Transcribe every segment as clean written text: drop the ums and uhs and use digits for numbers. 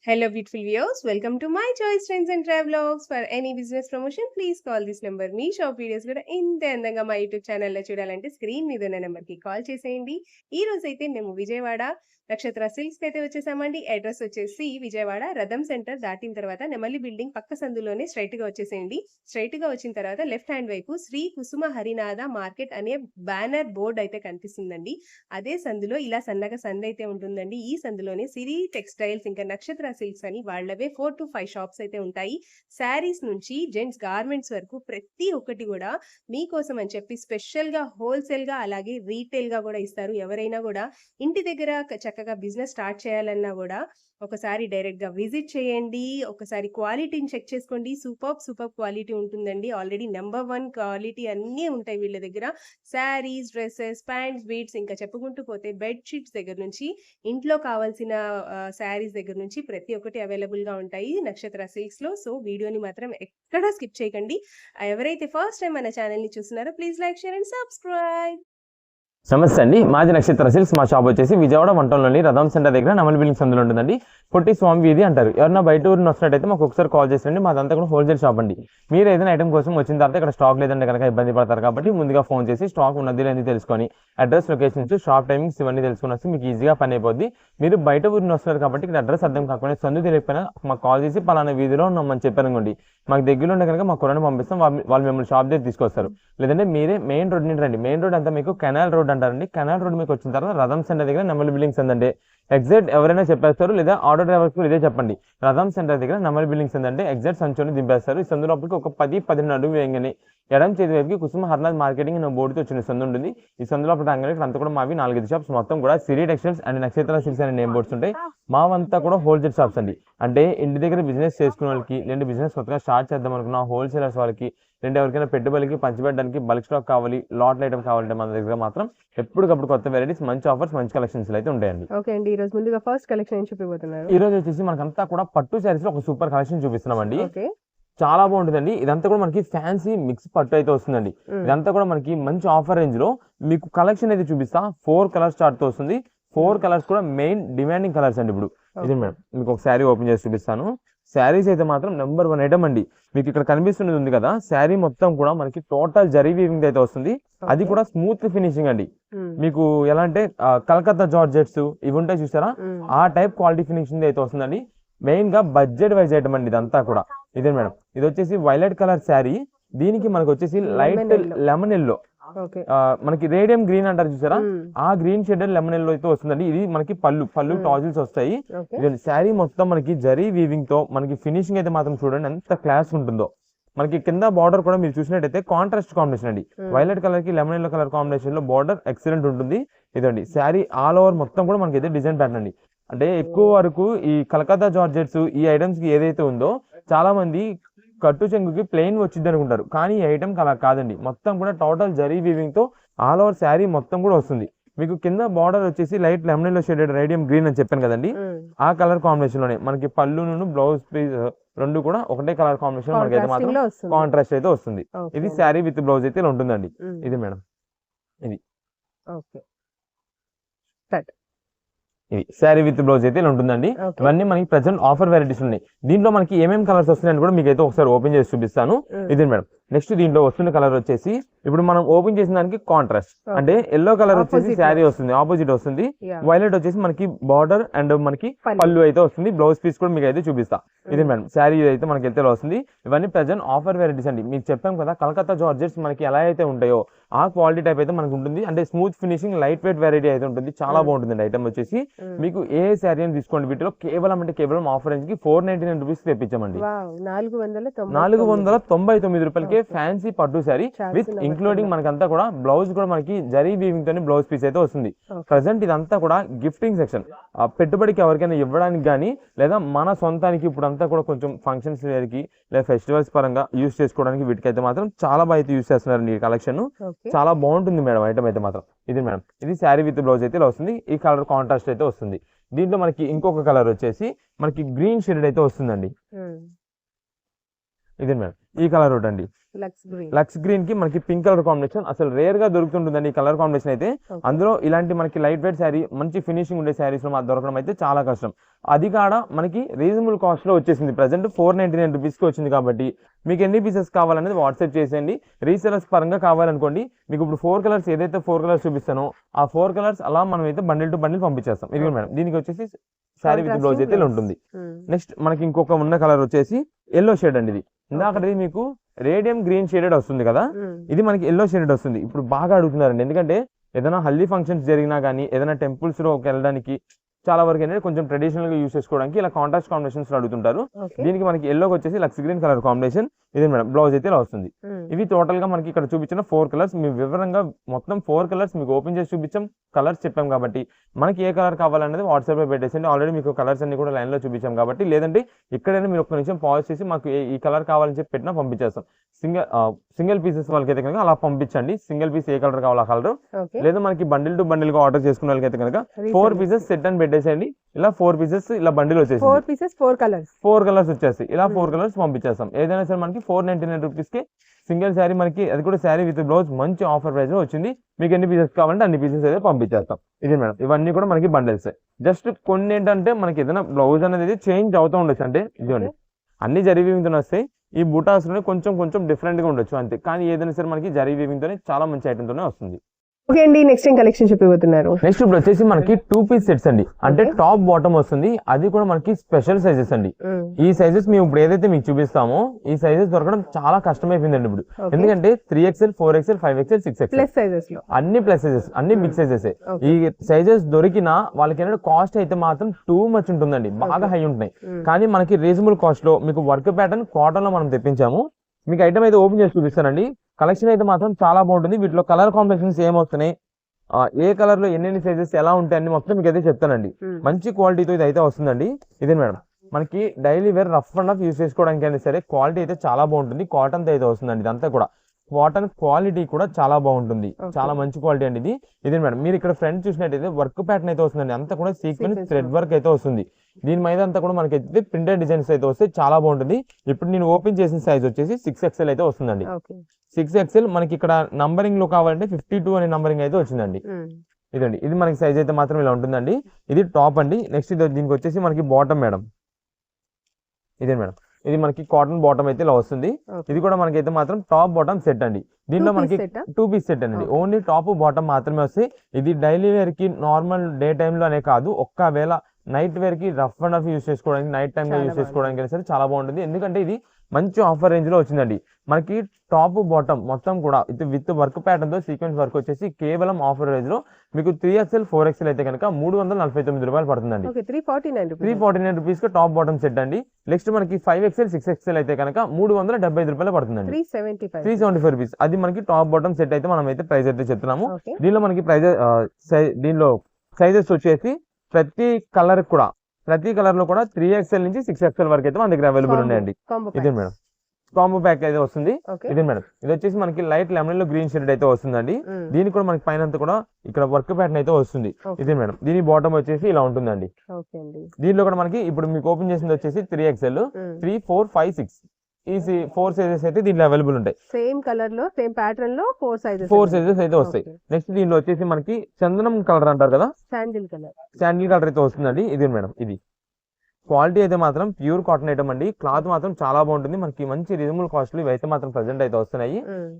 Hello, beautiful viewers. Welcome to my choice trends and travelogs. For any business promotion, please call this number. Me shop videos కూడా ఇంత అందంగా మా YouTube ఛానల్లో చూడాలంటే screen మీద ఉన్న నెంబర్కి కాల్ చేసేయండి. ఈ రోజు అయితే మేము విజయవాడ నక్షత్ర సిల్క్స్కి అయితే వచ్చేసామండి. అడ్రస్ వచ్చేసి విజయవాడ రథం సెంటర్ దాటిన తర్వాత నెమలి బిల్డింగ్ పక్క సందులోనే స్ట్రైట్గా వచ్చేసేయండి. స్ట్రైట్గా వచ్చిన తర్వాత లెఫ్ట్ హ్యాండ్ వైపు శ్రీ కుసుమ హరినాథ మార్కెట్ అనే బ్యానర్ బోర్డ్ అయితే కనిపిస్తుందండి. అదే సందులో ఇలా సన్నగా సందు అయితే ఉంటుందండి. ఈ సందులోనే సిరి టెక్స్టైల్స్ ఇంకా నక్షత్ర సిల్క్స్ అని వాళ్ళవే 4 to 5 షాప్స్ అయితే ఉంటాయి. శారీస్ నుంచి జెంట్స్ గార్మెంట్స్ వరకు ప్రతి ఒక్కటి కూడా మీకోసం అని చెప్పి స్పెషల్గా హోల్సేల్గా అలాగే రీటైల్గా కూడా ఇస్తారు. ఎవరైనా కూడా ఇంటి దగ్గర చక్కగా బిజినెస్ స్టార్ట్ చేయాలన్నా కూడా ఒకసారి డైరెక్ట్గా విజిట్ చేయండి. ఒకసారి క్వాలిటీని చెక్ చేసుకోండి. సూపర్ క్వాలిటీ ఉంటుందండి. ఆల్రెడీ నెంబర్ 1 క్వాలిటీ అన్నీ ఉంటాయి వీళ్ళ దగ్గర. శారీస్, డ్రెస్సెస్, ప్యాంట్స్, బీట్స్ ఇంకా చెప్పుకుంటూ పోతే బెడ్షీట్స్ దగ్గర నుంచి ఇంట్లో కావాల్సిన శారీస్ దగ్గర నుంచి ప్రతి ఒక్కటి అవైలబుల్గా ఉంటాయి నక్షత్ర సిల్క్స్లో. సో వీడియోని మాత్రం ఎక్కడా స్కిప్ చేయకండి. ఎవరైతే ఫస్ట్ టైం మన ఛానల్ని చూస్తున్నారో please like, share and subscribe. నమస్తే అండి, మాది నక్షత్ర సిల్క్స్. మా షాప్ వచ్చేసి విజయవాడ వంటంలోని రథం సెంటర్ దగ్గర నెమలి బిల్డింగ్ సందులో ఉంటుందండి. పొట్టి స్వామి వీధి అంటారు. ఎవరైనా బయట ఊరిని వస్తున్నట్టయితే మాకు ఒకసారి కాల్ చేసేయండి. మాదంతా కూడా హోల్సేల్ షాప్ అండి. మీరు ఏదైనా ఐటమ్ కోసం వచ్చిన తర్వాత ఇక్కడ స్టాక్ లేదంటే కనుక ఇబ్బంది పడతారు కాబట్టి ముందుగా ఫోన్ చేసి స్టాక్ ఉన్నది లేని తెలుసుకొని అడ్రస్, లొకేషన్స్, షాప్ టైమింగ్స్ ఇవన్నీ తెలుసుకుని వస్తే మీకు ఈజీగా పని అయిపోద్ది. మీరు బయట ఊరిని వస్తున్నారు కాబట్టి ఇక్కడ అడ్రస్ అర్థం కాకుండా సందు తెలియకపోయినా మాకు కాల్ చేసి పలానా వీధిలో ఉన్నామని చెప్పారనుకోండి, మాకు దగ్గరలో ఉండే కనుక మా కొరని పంపిస్తాం. వాళ్ళు మిమ్మల్ని షాప్ దగ్గర తీసుకొస్తారు. లేదంటే మీరే మెయిన్ రోడ్ నుంచి రండి. మెయిన్ రోడ్ అంతా మీకు కెనాల్ రోడ్ అంటారండి. కెనాల్ రోడ్ మీకు వచ్చిన తర్వాత రథం సెంటర్ దగ్గర నెమలి బిల్డింగ్స్ అందండి. ఎగ్జాక్ట్ ఎవరైనా చెప్పేస్తారు, లేదా ఆటో డ్రైవర్స్ కూడా ఇదే చెప్పండి. రథం సెంటర్ దగ్గర నెమలి బిల్డింగ్స్ అంటే ఎగ్జాక్ట్ సంచోని దింపేస్తారు. ఈ సందు లోపలికి ఒక 10-15 అడుగు వేయగానే ఎడం చేతి వైపుకి కుసుమ హరినాథ్ మార్కెటింగ్ అనే బోర్డుతో వచ్చిన సందు ఉంటుంది. ఈ సందు లోపల రాగానే అంతా కూడా మావి 4-5 షాప్స్ మొత్తం కూడా సిరి టెక్స్టైల్స్ అండ్ నక్షత్ర సిల్క్స్ అనే నేమ్ బోర్డ్స్ ఉంటాయి. మావంతా కూడా హోల్సేల్ షాప్స్ అండి. అంటే ఇంటి దగ్గర బిజినెస్ చేసుకునే వాళ్ళకి, లేదంటే బిజినెస్ కొత్తగా స్టార్ట్ చేద్దాం అనుకున్న హోల్సేలర్స్ వాళ్ళకి, లేదంటే ఎవరికైనా పెట్టుబడికి పంచిపెట్టడానికి బల్క్ స్టాక్ కావాలి, లాట్ ఐటమ్ కావాలంటే మన దగ్గర మాత్రం ఎప్పటికప్పుడు కొత్త వెరైటీస్, మంచి ఆఫర్స్, మంచి కలెక్షన్స్ అయితే ఉంటాయండి. ఓకే అండి, ఈ రోజు ముందుగా ఫస్ట్ కలెక్షన్ చూపిపోతున్నారు. ఈ రోజు వచ్చేసి మనకంతా కూడా పట్టు శారీస్ లో ఒక సూపర్ కలెక్షన్ చూపిస్తున్నామండి. ఓకే, చాలా బాగుంటుందండి. ఇదంతా కూడా మనకి ఫ్యాన్సీ మిక్స్ పట్టు అయితే వస్తుందండి. ఇదంతా కూడా మనకి మంచి ఆఫర్ రేంజ్ లో మీకు కలెక్షన్ అయితే చూపిస్తా. 4 కలర్స్ స్టార్ట్ తో వస్తుంది. 4 కలర్స్ కూడా మెయిన్ డిమాండింగ్ కలర్స్ అండి. ఇప్పుడు ఇది మేడం మీకు ఒక శారీ ఓపెన్ చేసి చూపిస్తాను. శారీస్ అయితే మాత్రం నెంబర్ 1 ఐటమ్ అండి. మీకు ఇక్కడ కనిపిస్తున్నది ఉంది కదా, శారీ మొత్తం కూడా మనకి టోటల్ జరీ వీవింగ్ అయితే వస్తుంది. అది కూడా స్మూత్ ఫినిషింగ్ అండి. మీకు ఎలా అంటే కలకత్తా జార్జెట్స్ ఇవి ఉంటాయి చూసారా, ఆ టైప్ క్వాలిటీ ఫినిషింగ్ అయితే వస్తుందండి. మెయిన్ గా బడ్జెట్ వైజ్ ఐటమ్ అండి ఇదంతా కూడా. ఇదే మేడం, ఇది వచ్చేసి వైలెట్ కలర్ శారీ. దీనికి మనకు వచ్చేసి లైట్ లెమన్ ఎల్లో, మనకి రేడియం గ్రీన్ అంటారు చూసారా, ఆ గ్రీన్ షేడ్ లెమన్ ఎల్లో అయితే వస్తుందండి. ఇది మనకి పళ్ళు టాజిల్స్ వస్తాయి. శారీ మొత్తం మనకి జరీ వీవింగ్ తో మనకి ఫినిషింగ్ అయితే మాత్రం చూడండి ఎంత క్లాస్ ఉంటుందో. మనకి కింద బార్డర్ కూడా మీరు చూసినట్టయితే కాంట్రాస్ట్ కాంబినేషన్ అండి. వైలెట్ కలర్ కి లెమన్ ఎల్లో కలర్ కాంబినేషన్ లో బార్డర్ ఎక్సలెంట్ ఉంటుంది. ఇదండి శారీ ఆల్ ఓవర్ మొత్తం కూడా మనకి అయితే డిజైన్ ప్యాటర్న్ అండి. అంటే ఎక్కువ వరకు ఈ కలకత్తా జార్జెట్స్ ఈ ఐటమ్స్ కి ఏదైతే ఉందో చాలా మంది కట్టు చెంగుకి ప్లెయిన్ వచ్చింది అనుకుంటారు, కానీ ఈ ఐటమ్ అలా కాదండి. మొత్తం కూడా టోటల్ జరీ వీవింగ్ తో ఆల్ ఓవర్ శారీ మొత్తం కూడా వస్తుంది. మీకు కింద బార్డర్ వచ్చేసి light lemon yellow shaded radium green అని చెప్పాను కదండి, ఆ కలర్ కాంబినేషన్ లోనే మనకి పళ్ళును బ్లౌజ్ పీస్ రెండు కూడా ఒకటే కలర్ కాంబినేషన్ మనకి అయితే మాత్రం కాంట్రాస్ట్ అయితే వస్తుంది. ఇది శారీ విత్ బ్లౌజ్ అయితే ఉంటుందండి. ఇది మేడం, ఇది ఇది శారీ విత్ బ్లౌజ్ అయితే ఉంటుందండి. ఇవన్నీ మనకి ప్రెసెంట్ ఆఫర్ వెరైటీస్ ఉన్నాయి. దీంట్లో మనకి ఏమేమి కలర్స్ వస్తున్నాయని కూడా మీకు అయితే ఒకసారి ఓపెన్ చేసి చూపిస్తాను. ఇది మేడం, నెక్స్ట్ దీంట్లో వస్తున్న కలర్ వచ్చేసి ఇప్పుడు మనం ఓపెన్ చేసిన దానికి కాంట్రాస్ట్ అంటే ఎల్లో కలర్ వచ్చేసి శారీ వస్తుంది, ఆపోజిట్ వస్తుంది. వైలెట్ వచ్చేసి మనకి బార్డర్ అండ్ మనకి పళ్ళు అయితే వస్తుంది. బ్లౌజ్ పీస్ కూడా మీకు అయితే చూపిస్తా. ఇది మేడం, శారీ అయితే మనకి అయితే వస్తుంది. ఇవన్నీ ప్రెసెంట్ ఆఫర్ వెరైటీస్ అండి. మీకు చెప్పాం కదా కలకత్తా జార్జెట్స్ మనకి ఎలా అయితే ఉంటాయో ఆ క్వాలిటీ టైప్ అయితే మనకు ఉంటుంది. అంటే smooth finishing light weight variety అయితే ఉంటుంది. చాలా బాగుంటుంది ఐటమ్ వచ్చేసి. మీకు ఏ శారీ అని తీసుకోండి, వీటిలో కేవలం ఆఫర్ రేంజ్ కి 499 రూపీస్ తెప్పించామండి. 499 రూపాయలకి ఫ్యాన్సీ పట్టు శారీ విత్ ఇంక్లూడింగ్ మనకంతా కూడా బ్లౌజ్ కూడా మనకి జరీ వీవింగ్ తోని బ్లౌజ్ పీస్ అయితే వస్తుంది. ప్రెసెంట్ ఇదంతా కూడా గిఫ్టింగ్ సెక్షన్. పెట్టుబడికి ఎవరికైనా ఇవ్వడానికి కానీ లేదా మన సొంతానికి ఇప్పుడు అంతా కూడా కొంచెం ఫంక్షన్స్ వేరికి లేదా ఫెస్టివల్స్ పరంగా యూస్ చేసుకోవడానికి వీటికైతే మాత్రం చాలా బాగా అయితే యూస్ చేస్తున్నారండి. ఈ కలెక్షన్ చాలా బాగుంటుంది మేడం ఐటమ్ అయితే మాత్రం. ఇది మేడం, ఇది శారీ విత్ బ్లౌజ్ అయితే వస్తుంది. ఈ కలర్ కాంట్రాస్ట్ అయితే వస్తుంది. దీంట్లో మనకి ఇంకొక కలర్ వచ్చేసి మనకి గ్రీన్ షేడ్ అయితే వస్తుందండి. ఇది మేడం ఈ కలర్ ఒకటి అండి, లక్స్ గ్రీన్ కి మనకి పింక్ కలర్ కాంబినేషన్ అసలు రేర్ గా దొరుకుతుంటుందండి ఈ కలర్ కాంబినేషన్ అయితే. అందులో ఇలాంటి మనకి లైట్ వెయిట్ శారీ మంచి ఫినిషింగ్ ఉండే శారీస్ లో మాకు దొరకడం అయితే చాలా కష్టం. అది కాడ మనకి రీజనబుల్ కాస్ట్ లో వచ్చేసింది. ప్రెసెంట్ 499 రూపీస్ కి వచ్చింది. కాబట్టి మీకు ఎన్ని పీసెస్ కావాలనేది వాట్సాప్ చేసేయండి. రీసేలర్స్ పరంగా కావాలనుకోండి, మీకు ఇప్పుడు 4 కలర్స్ ఏదైతే 4 కలర్స్ చూపిస్తానో ఆ 4 కలర్స్ అలా మనం అయితే బండిల్ టు బండిల్ పంపించేస్తాం. ఇది మేడం దీనికి వచ్చేసి శారీ విత్ బ్లౌజ్ అయితే ఇలా ఉంటుంది. నెక్స్ట్ మనకి ఇంకొక ఉన్న కలర్ వచ్చేసి ఎల్లో షేడ్ అండి. ఇది ఇందాకది మీకు రేడియం గ్రీన్ షేడెడ్ వస్తుంది కదా, ఇది మనకి ఎల్లో షేడెడ్ వస్తుంది. ఇప్పుడు బాగా అడుగుతున్నారండి, ఎందుకంటే ఏదైనా హల్దీ ఫంక్షన్స్ జరిగినా కానీ ఏదైనా టెంపుల్స్ లో వెళ్ళడానికి చాలా వరకు ఏంటంటే కొంచెం ట్రెడిషనల్ గా యూస్ చేసుకోవడానికి ఇలా కాంట్రాస్ట్ కాంబినేషన్స్ లో అడుగుతుంటారు. దీనికి మనకి ఎల్లోకి వచ్చేసి లక్స్ గ్రీన్ కలర్ కాంబినేషన్. ఇది మేడం బ్లౌజ్ అయితే ఇలా వస్తుంది. ఇవి టోటల్ గా మనకి ఇక్కడ చూపించిన 4 కలర్స్. మీ వివరంగా మొత్తం 4 కలర్స్ మీకు ఓపెన్ చేసి చూపించాం, కలర్స్ చెప్పాం కాబట్టి మనకి ఏ కలర్ కావాలనేది వాట్సాప్ లో పెట్టేసండి. ఆల్రెడీ మీకు కలర్స్ అన్ని కూడా లైన్ లో చూపించాం కాబట్టి, లేదంటే ఇక్కడైనా మీరు ఒక్క నిమిషం పాజ్ చేసి మాకు ఈ కలర్ కావాలని చెప్పి పెట్టినా పంపించేస్తాం. సింగిల్ పీసెస్ వాళ్ళకైతే కనుక అలా పంపించండి. సింగిల్ పీస్ ఏ కలర్ కావాలో ఆ కలర్, లేదా మనకి బండిల్ టు బండిల్ గా ఆర్డర్ చేసుకున్న వాళ్ళకైతే కనుక 4 పీసెస్ సెట్ అని పెట్టేసేయండి. ఇలా 4 పీసెస్ ఇలా బండిల్ వచ్చేసి 4 కలర్స్ వచ్చేసి ఇలా 4 కలర్స్ పంపించేస్తాం. ఏదైనా సరే మనకి 499 రూపీస్ కి సింగిల్ శారీ, మనకి అది కూడా శారీ విత్ బ్లౌజ్ మంచి ఆఫర్ ప్రైస్ లో వచ్చింది. మీకు ఎన్ని పీసెస్ కావాలంటే అన్ని పీసెస్ అయితే పంపించేస్తాం. ఇది మేడం ఇవన్నీ కూడా మనకి బండిల్స్. జస్ట్ కొన్ని ఏంటంటే మనకి ఏదైనా బ్లౌజ్ అనేది చేంజ్ అవుతూ ఉండొచ్చు. అంటే ఇదిగోండి అన్ని జరీ వీవింగ్ తోనే వస్తాయి. ఈ బూటాస్ లోనే కొంచెం డిఫరెంట్ గా ఉండొచ్చు అంతే, కానీ ఏదైనా సరే మనకి జరీ వీవింగ్ తోనే చాలా మంచి ఐటమ్ తోనే వస్తుంది. ఓకే అండి, నెక్స్ట్ ఏం కలెక్షన్ చెప్పబోతున్నారు? నెక్స్ట్ ఇప్పుడు వచ్చేసి మనకి 2 పీస్ సెట్స్ అండి. అంటే టాప్ బాటమ్ వస్తుంది. అది కూడా మనకి స్పెషల్ సైజెస్ అండి. ఈ సైజెస్ మేము ఇప్పుడు ఏదైతే మీకు చూపిస్తామో ఈ సైజెస్ దొరకడం చాలా కష్టం అయిపోయిందండి ఇప్పుడు. ఎందుకంటే 3XL 4XL 5XL 6XL అన్ని ప్లస్ సైజెస్, అన్ని బిగ్ సైజెస్. ఈ సైజెస్ దొరికినా వాళ్ళకి ఏంటంటే కాస్ట్ అయితే మాత్రం టూ మచ్ ఉంటుందండి, బాగా హై ఉంటున్నాయి. కానీ మనకి రీజనబుల్ కాస్ట్ లో మీకు వర్క్ ప్యాటర్న్ కాటన్ లో మనం తెప్పించాము. మీకు ఐటమ్ అయితే ఓపెన్ చేసి చూపిస్తానండి. కలెక్షన్ అయితే మాత్రం చాలా బాగుంటుంది. వీటిలో కలర్ కాంబినేషన్స్ ఏమొస్తున్నాయి, ఏ కలర్ లో ఎన్ని సైజెస్ ఎలా ఉంటాయని మొత్తం మీకు అయితే చెప్తానండి. మంచి క్వాలిటీతో ఇది అయితే వస్తుందండి. ఇదే మేడం మనకి daily wear rough and rough use చేసుకోవడానికి అయినా సరే క్వాలిటీ అయితే చాలా బాగుంటుంది. కాటన్ తో అయితే వస్తుందండి. ఇదంతా కూడా కాటన్ క్వాలిటీ కూడా చాలా బాగుంటుంది, చాలా మంచి క్వాలిటీ అండి ఇది. ఇదే మేడం మీరు ఇక్కడ ఫ్రంట్ చూసినట్టయితే వర్క్ ప్యాటర్న్ అయితే వస్తుందండి. అంతా కూడా సీక్వెన్స్ థ్రెడ్ వర్క్ అయితే వస్తుంది. దీని మీద అంతా కూడా మనకి అయితే ప్రింటెడ్ డిజైన్స్ అయితే వస్తే చాలా బాగుంటుంది. ఇప్పుడు నేను ఓపెన్ చేసిన సైజ్ వచ్చేసి 6XL అయితే వస్తుందండి. 6XL మనకి ఇక్కడ నంబరింగ్ లో కావాలంటే 52 అనే నంబరింగ్ అయితే వచ్చిందండి. ఇదండి ఇది మనకి సైజ్ అయితే మాత్రం ఇలా ఉంటుందండి. ఇది టాప్ అండి. నెక్స్ట్ దీనికి వచ్చేసి మనకి బాటమ్ మేడం. ఇదే మేడం ఇది మనకి కాటన్ బాటమ్ అయితే ఇలా వస్తుంది. ఇది కూడా మనకైతే మాత్రం టాప్ బాటమ్ సెట్ అండి. దీంట్లో మనకి 2 పీస్ సెట్ అండి. ఓన్లీ టాప్ బాటమ్ మాత్రమే వస్తాయి. ఇది డైలీ వేర్ కి నార్మల్ డే టైమ్ లో అనే కాదు, ఒక్కవేళ నైట్ వేర్ కి రఫ్ అండ్ రఫ్ యూస్ చేసుకోవడానికి, నైట్ టైమ్ లో యూస్ చేసుకోవడానికి సరే చాలా బాగుంటుంది. ఎందుకంటే ఇది మంచి ఆఫర్ రేంజ్ లో వచ్చిందండి. మనకి టాప్ బాటమ్ మొత్తం కూడా విత్ వర్క్ ప్యాటర్న్ తో సీక్వెన్స్ వర్క్ వచ్చేసి కేవలం ఆఫర్ రేంజ్ లో మీకు 3XL 4XL అయితే కనుక 349 రూపాయలు పడుతుందండి. 349 రూపీస్ కి టాప్ బాటమ్ సెట్ అండి. నెక్స్ట్ మనకి 5XL 6XL అయితే కనుక 375 రూపాయలు పడుతుందండి. 375 రూపీస్ అది మనకి టాప్ బాటమ్ సెట్ అయితే మనం అయితే ప్రైస్ అయితే చెప్తున్నాము. దీనిలో మనకి ప్రైస్ దీనిలో సైజెస్ వచ్చేసి ప్రతి కలర్ లో కూడా 3XL నుంచి 6XL వరకు అయితే మన దగ్గర అవైలబుల్ ఉన్నాయండి. ఇదే మేడం కాంబో ప్యాక్ అయితే వస్తుంది. ఇదే మేడం ఇది వచ్చేసి మనకి లైట్ లెమన్ లో గ్రీన్ షేడ్ అయితే వస్తుందండి. దీనికి కూడా మనకి పైన కూడా ఇక్కడ వర్క్ ప్యాటర్న్ అయితే వస్తుంది. ఇదే మేడం దీని బాటమ్ వచ్చేసి ఇలా ఉంటుందండి. దీనిలో కూడా మనకి ఇప్పుడు మీకు ఓపెన్ చేసింది వచ్చేసి 3XL 3, 4, 5, 6 ఈ 4 సైజెస్ అయితే దీంట్లో అవైలబుల్ ఉంటాయి. సేమ్ కలర్ లో సేమ్ ప్యాటర్న్ లో 4 సైజెస్ అయితే వస్తాయి. నెక్స్ట్ దీనిలో వచ్చేసి మనకి చందనం కలర్ అంటారు కదా, శాండిల్ కలర్ అయితే వస్తుందండి. ఇది మేడం ఇది క్వాలిటీ అయితే మాత్రం ప్యూర్ కాటన్ ఐటమ్ అండి. క్లాత్ మాత్రం చాలా బాగుంటుంది. మనకి మంచి రీజనబుల్ కాస్ట్ లో ఇవైతే మాత్రం ప్రెసెంట్ అయితే వస్తున్నాయి.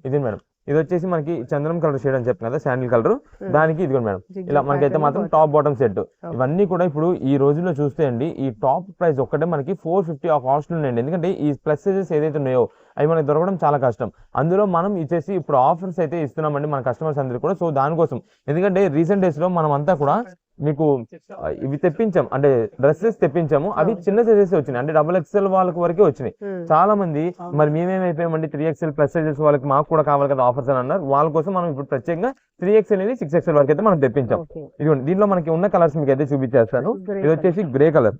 ఇది మేడం ఇది వచ్చేసి మనకి చంద్రం కలర్ షేడ్ అని చెప్పిన కదా, శాండిల్ కలర్, దానికి ఇది మేడం ఇలా మనకైతే మాత్రం టాప్ బాటమ్ సెట్. ఇవన్నీ కూడా ఇప్పుడు ఈ రోజుల్లో చూస్తే అండి ఈ టాప్ ప్రైస్ ఒక్కటే మనకి 450 ఆ కాస్ట్ ఉన్నాయండి. ఎందుకంటే ఈ ప్లస్ సైజెస్ ఏదైతే ఉన్నాయో అవి మనకి దొరకడం చాలా కష్టం. అందులో మనం ఇచ్చేసి ఇప్పుడు ఆఫర్స్ అయితే ఇస్తున్నామండి మన కస్టమర్స్ అందరికీ కూడా. సో దానికోసం ఎందుకంటే రీసెంట్ డేస్ లో మనం అంతా కూడా మీకు ఇవి తెప్పించాం, అంటే డ్రెస్సెస్ తెప్పించాము. అవి చిన్న సైజెస్ వచ్చినాయి, అంటే XXL వాళ్ళకి వరకే వచ్చినాయి. చాలా మంది మరి మేమేమైపోయామండి 3XL ప్లస్ సైజెస్ వాళ్ళకి మాకు కూడా కావాలి కదా ఆఫర్స్ అని అన్నారు. వాళ్ళ కోసం మనం ఇప్పుడు ప్రత్యేకంగా 3XL నుంచి 6XL వరకు అయితే మనం తెప్పించాం. ఇదిగోండి దీంట్లో మనకి ఉన్న కలర్స్ మీకు అయితే చూపించేస్తాను. ఇది వచ్చేసి grey colour,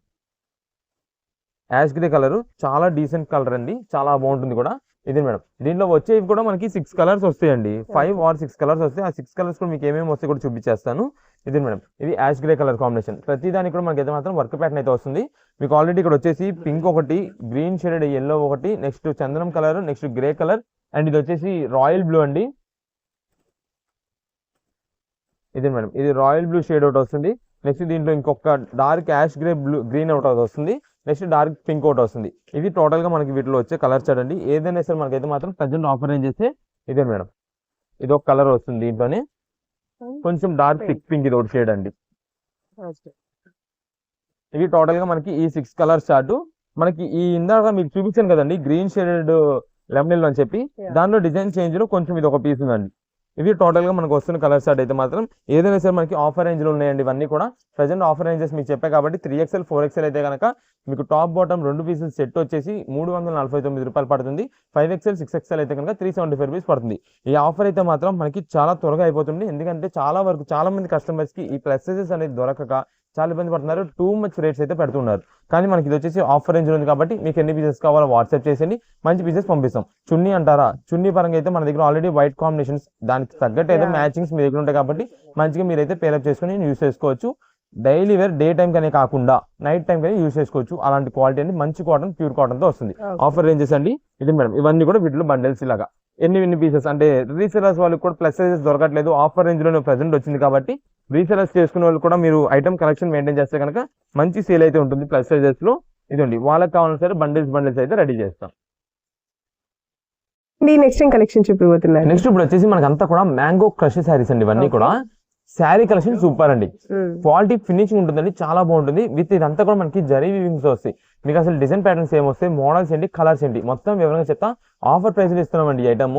ash grey colour, చాలా డీసెంట్ కలర్ అండి, చాలా బాగుంటుంది కూడా. ఇది మేడం దీంట్లో వచ్చేవి కూడా మనకి 6 కలర్స్ వస్తాయండి. 5 or 6 కలర్స్ వస్తాయి. ఆ 6 కలర్స్ కూడా మీకు ఏమేమి వస్తాయి కూడా చూపించేస్తాను. ఇది మేడం, ఇది యాష్ గ్రే కలర్ కాంబినేషన్. ప్రతి దానికి కూడా మనకైతే మాత్రం వర్క్ ప్యాటర్న్ అయితే వస్తుంది. మీకు ఆల్రెడీ ఇక్కడ వచ్చేసి పింక్ ఒకటి, గ్రీన్ షేడెడ్ ఎల్లో ఒకటి, నెక్స్ట్ చందనం colour, next grey colour, and ఇది వచ్చేసి రాయల్ బ్లూ అండి. ఇది మేడం, ఇది రాయల్ బ్లూ షేడ్ ఒకటి వస్తుంది. నెక్స్ట్ దీంట్లో ఇంకొక డార్క్ యాష్ గ్రే గ్రీన్ ఒకటి వస్తుంది. నెక్స్ట్ డార్క్ పింక్ ఒకటి వస్తుంది. ఇది టోటల్ గా మనకి వీటిలో వచ్చే కలర్ చూడండి. ఏదైనా సరే మనకైతే మాత్రం ప్రజెంట్ ఆఫర్ రేంజ్ చేస్తే ఇదే మేడం, ఇది ఒక కలర్ వస్తుంది. దీంట్లోనే కొంచెం డార్క్ థిక్ పింక్ ఇది ఒకటి షేడ్ అండి. ఇవి టోటల్ గా మనకి ఈ 6 కలర్స్ చార్ట్. మనకి ఈ ఇందాక మీకు చూపించాను కదండి గ్రీన్ షేడెడ్ లెమన్ అని చెప్పి, దానిలో డిజైన్ చేంజ్ లో కొంచెం ఇది ఒక పీస్ ఉందండి. ఇవి టోటల్ గా మనకు వస్తున్న కలర్ చార్ట్ అయితే మాత్రం ఏదైనా సరే మనకి ఆఫర్ రేంజ్ లో ఉన్నాయండి. ఇవన్నీ కూడా ప్రజెంట్ ఆఫర్ రేంజెస్ మీకు చెప్పే కాబట్టి 3XL 4XL అయితే కనుక మీకు టాప్ బాటమ్ 2 పీసెస్ సెట్ వచ్చేసి 349 రూపాయలు పడుతుంది. 5XL 6XL అయితే కనుక 375 రూపీస్ పడుతుంది. ఈ ఆఫర్ అయితే మాత్రం మనకి చాలా త్వరగా అయిపోతుంది. ఎందుకంటే చాలా మంది కస్టమర్స్ కి ఈ ప్లస్ సైజెస్ అనేది దొరకక చాలా ఇబ్బంది పడుతున్నారు. టూ మచ్ రేట్స్ అయితే పెడుతున్నారు. కానీ మనకి ఇది వచ్చేసి ఆఫర్ రేంజ్ ఉంది కాబట్టి మీకు ఎన్ని పీసెస్ కావాలో వాట్సాప్ చేసేయండి, మంచి పీసెస్ పంపిస్తాం. చున్నీ అంటారా, చున్నీ పరంగా అయితే మన దగ్గర ఆల్రెడీ వైట్ కాంబినేషన్స్ దానికి తగ్గట్టు అయితే మ్యాచింగ్స్ మీ దగ్గర ఉంటాయి కాబట్టి మంచిగా మీరైతే పేరప్ చేసుకుని యూస్ చేసుకోవచ్చు. డైలీ వేర్ డే టైం కానీ కాకుండా నైట్ టైం కానీ యూస్ చేసుకోవచ్చు. అలాంటి క్వాలిటీ అండి, మంచి కాటన్, ప్యూర్ కాటన్ తో వస్తుంది. ఆఫర్ రేంజెస్ అండి ఇది మేడం. ఇవన్నీ కూడా వీటిలో బండిల్స్ ఇలాగా ఎన్ని పీసెస్ అంటే రీసెలర్స్ వాళ్ళకి కూడా ప్లస్ సైజెస్ దొరకట్లేదు. ఆఫర్ రేంజ్ లో ప్రెసెంట్ వచ్చింది కాబట్టి రీసెలర్స్ చేసుకునే వాళ్ళు కూడా మీరు ఐటమ్ కలెక్షన్ మెయింటైన్ చేస్తే కనుక మంచి సేల్ అయితే ఉంటుంది ప్లస్ సైజెస్ లో. ఇదండి వాళ్ళకి కావాల్సిన సరే బండిల్స్ అయితే రెడీ చేస్తాం. Next collection చూపిపోతున్నారు. నెక్స్ట్ ఇప్పుడు వచ్చేసి మనకంతా కూడా మ్యాంగో క్రష్ శారీస్ అండి. ఇవన్నీ కూడా శారీ కలెక్షన్ సూపర్ అండి. క్వాలిటీ ఫినిషింగ్ ఉంటుందండి, చాలా బాగుంటుంది. విత్ ఇదంతా కూడా మనకి జరీ వీవింగ్స్ వస్తాయి. మీకు అసలు డిజైన్ ప్యాటర్న్స్ ఏమొస్తాయి, మోడల్స్ ఏంటి, కలర్స్ ఏంటి, మొత్తం వివరంగా చెప్తా. ఆఫర్ ప్రైస్ ఇస్తున్నామండి. ఐటమ్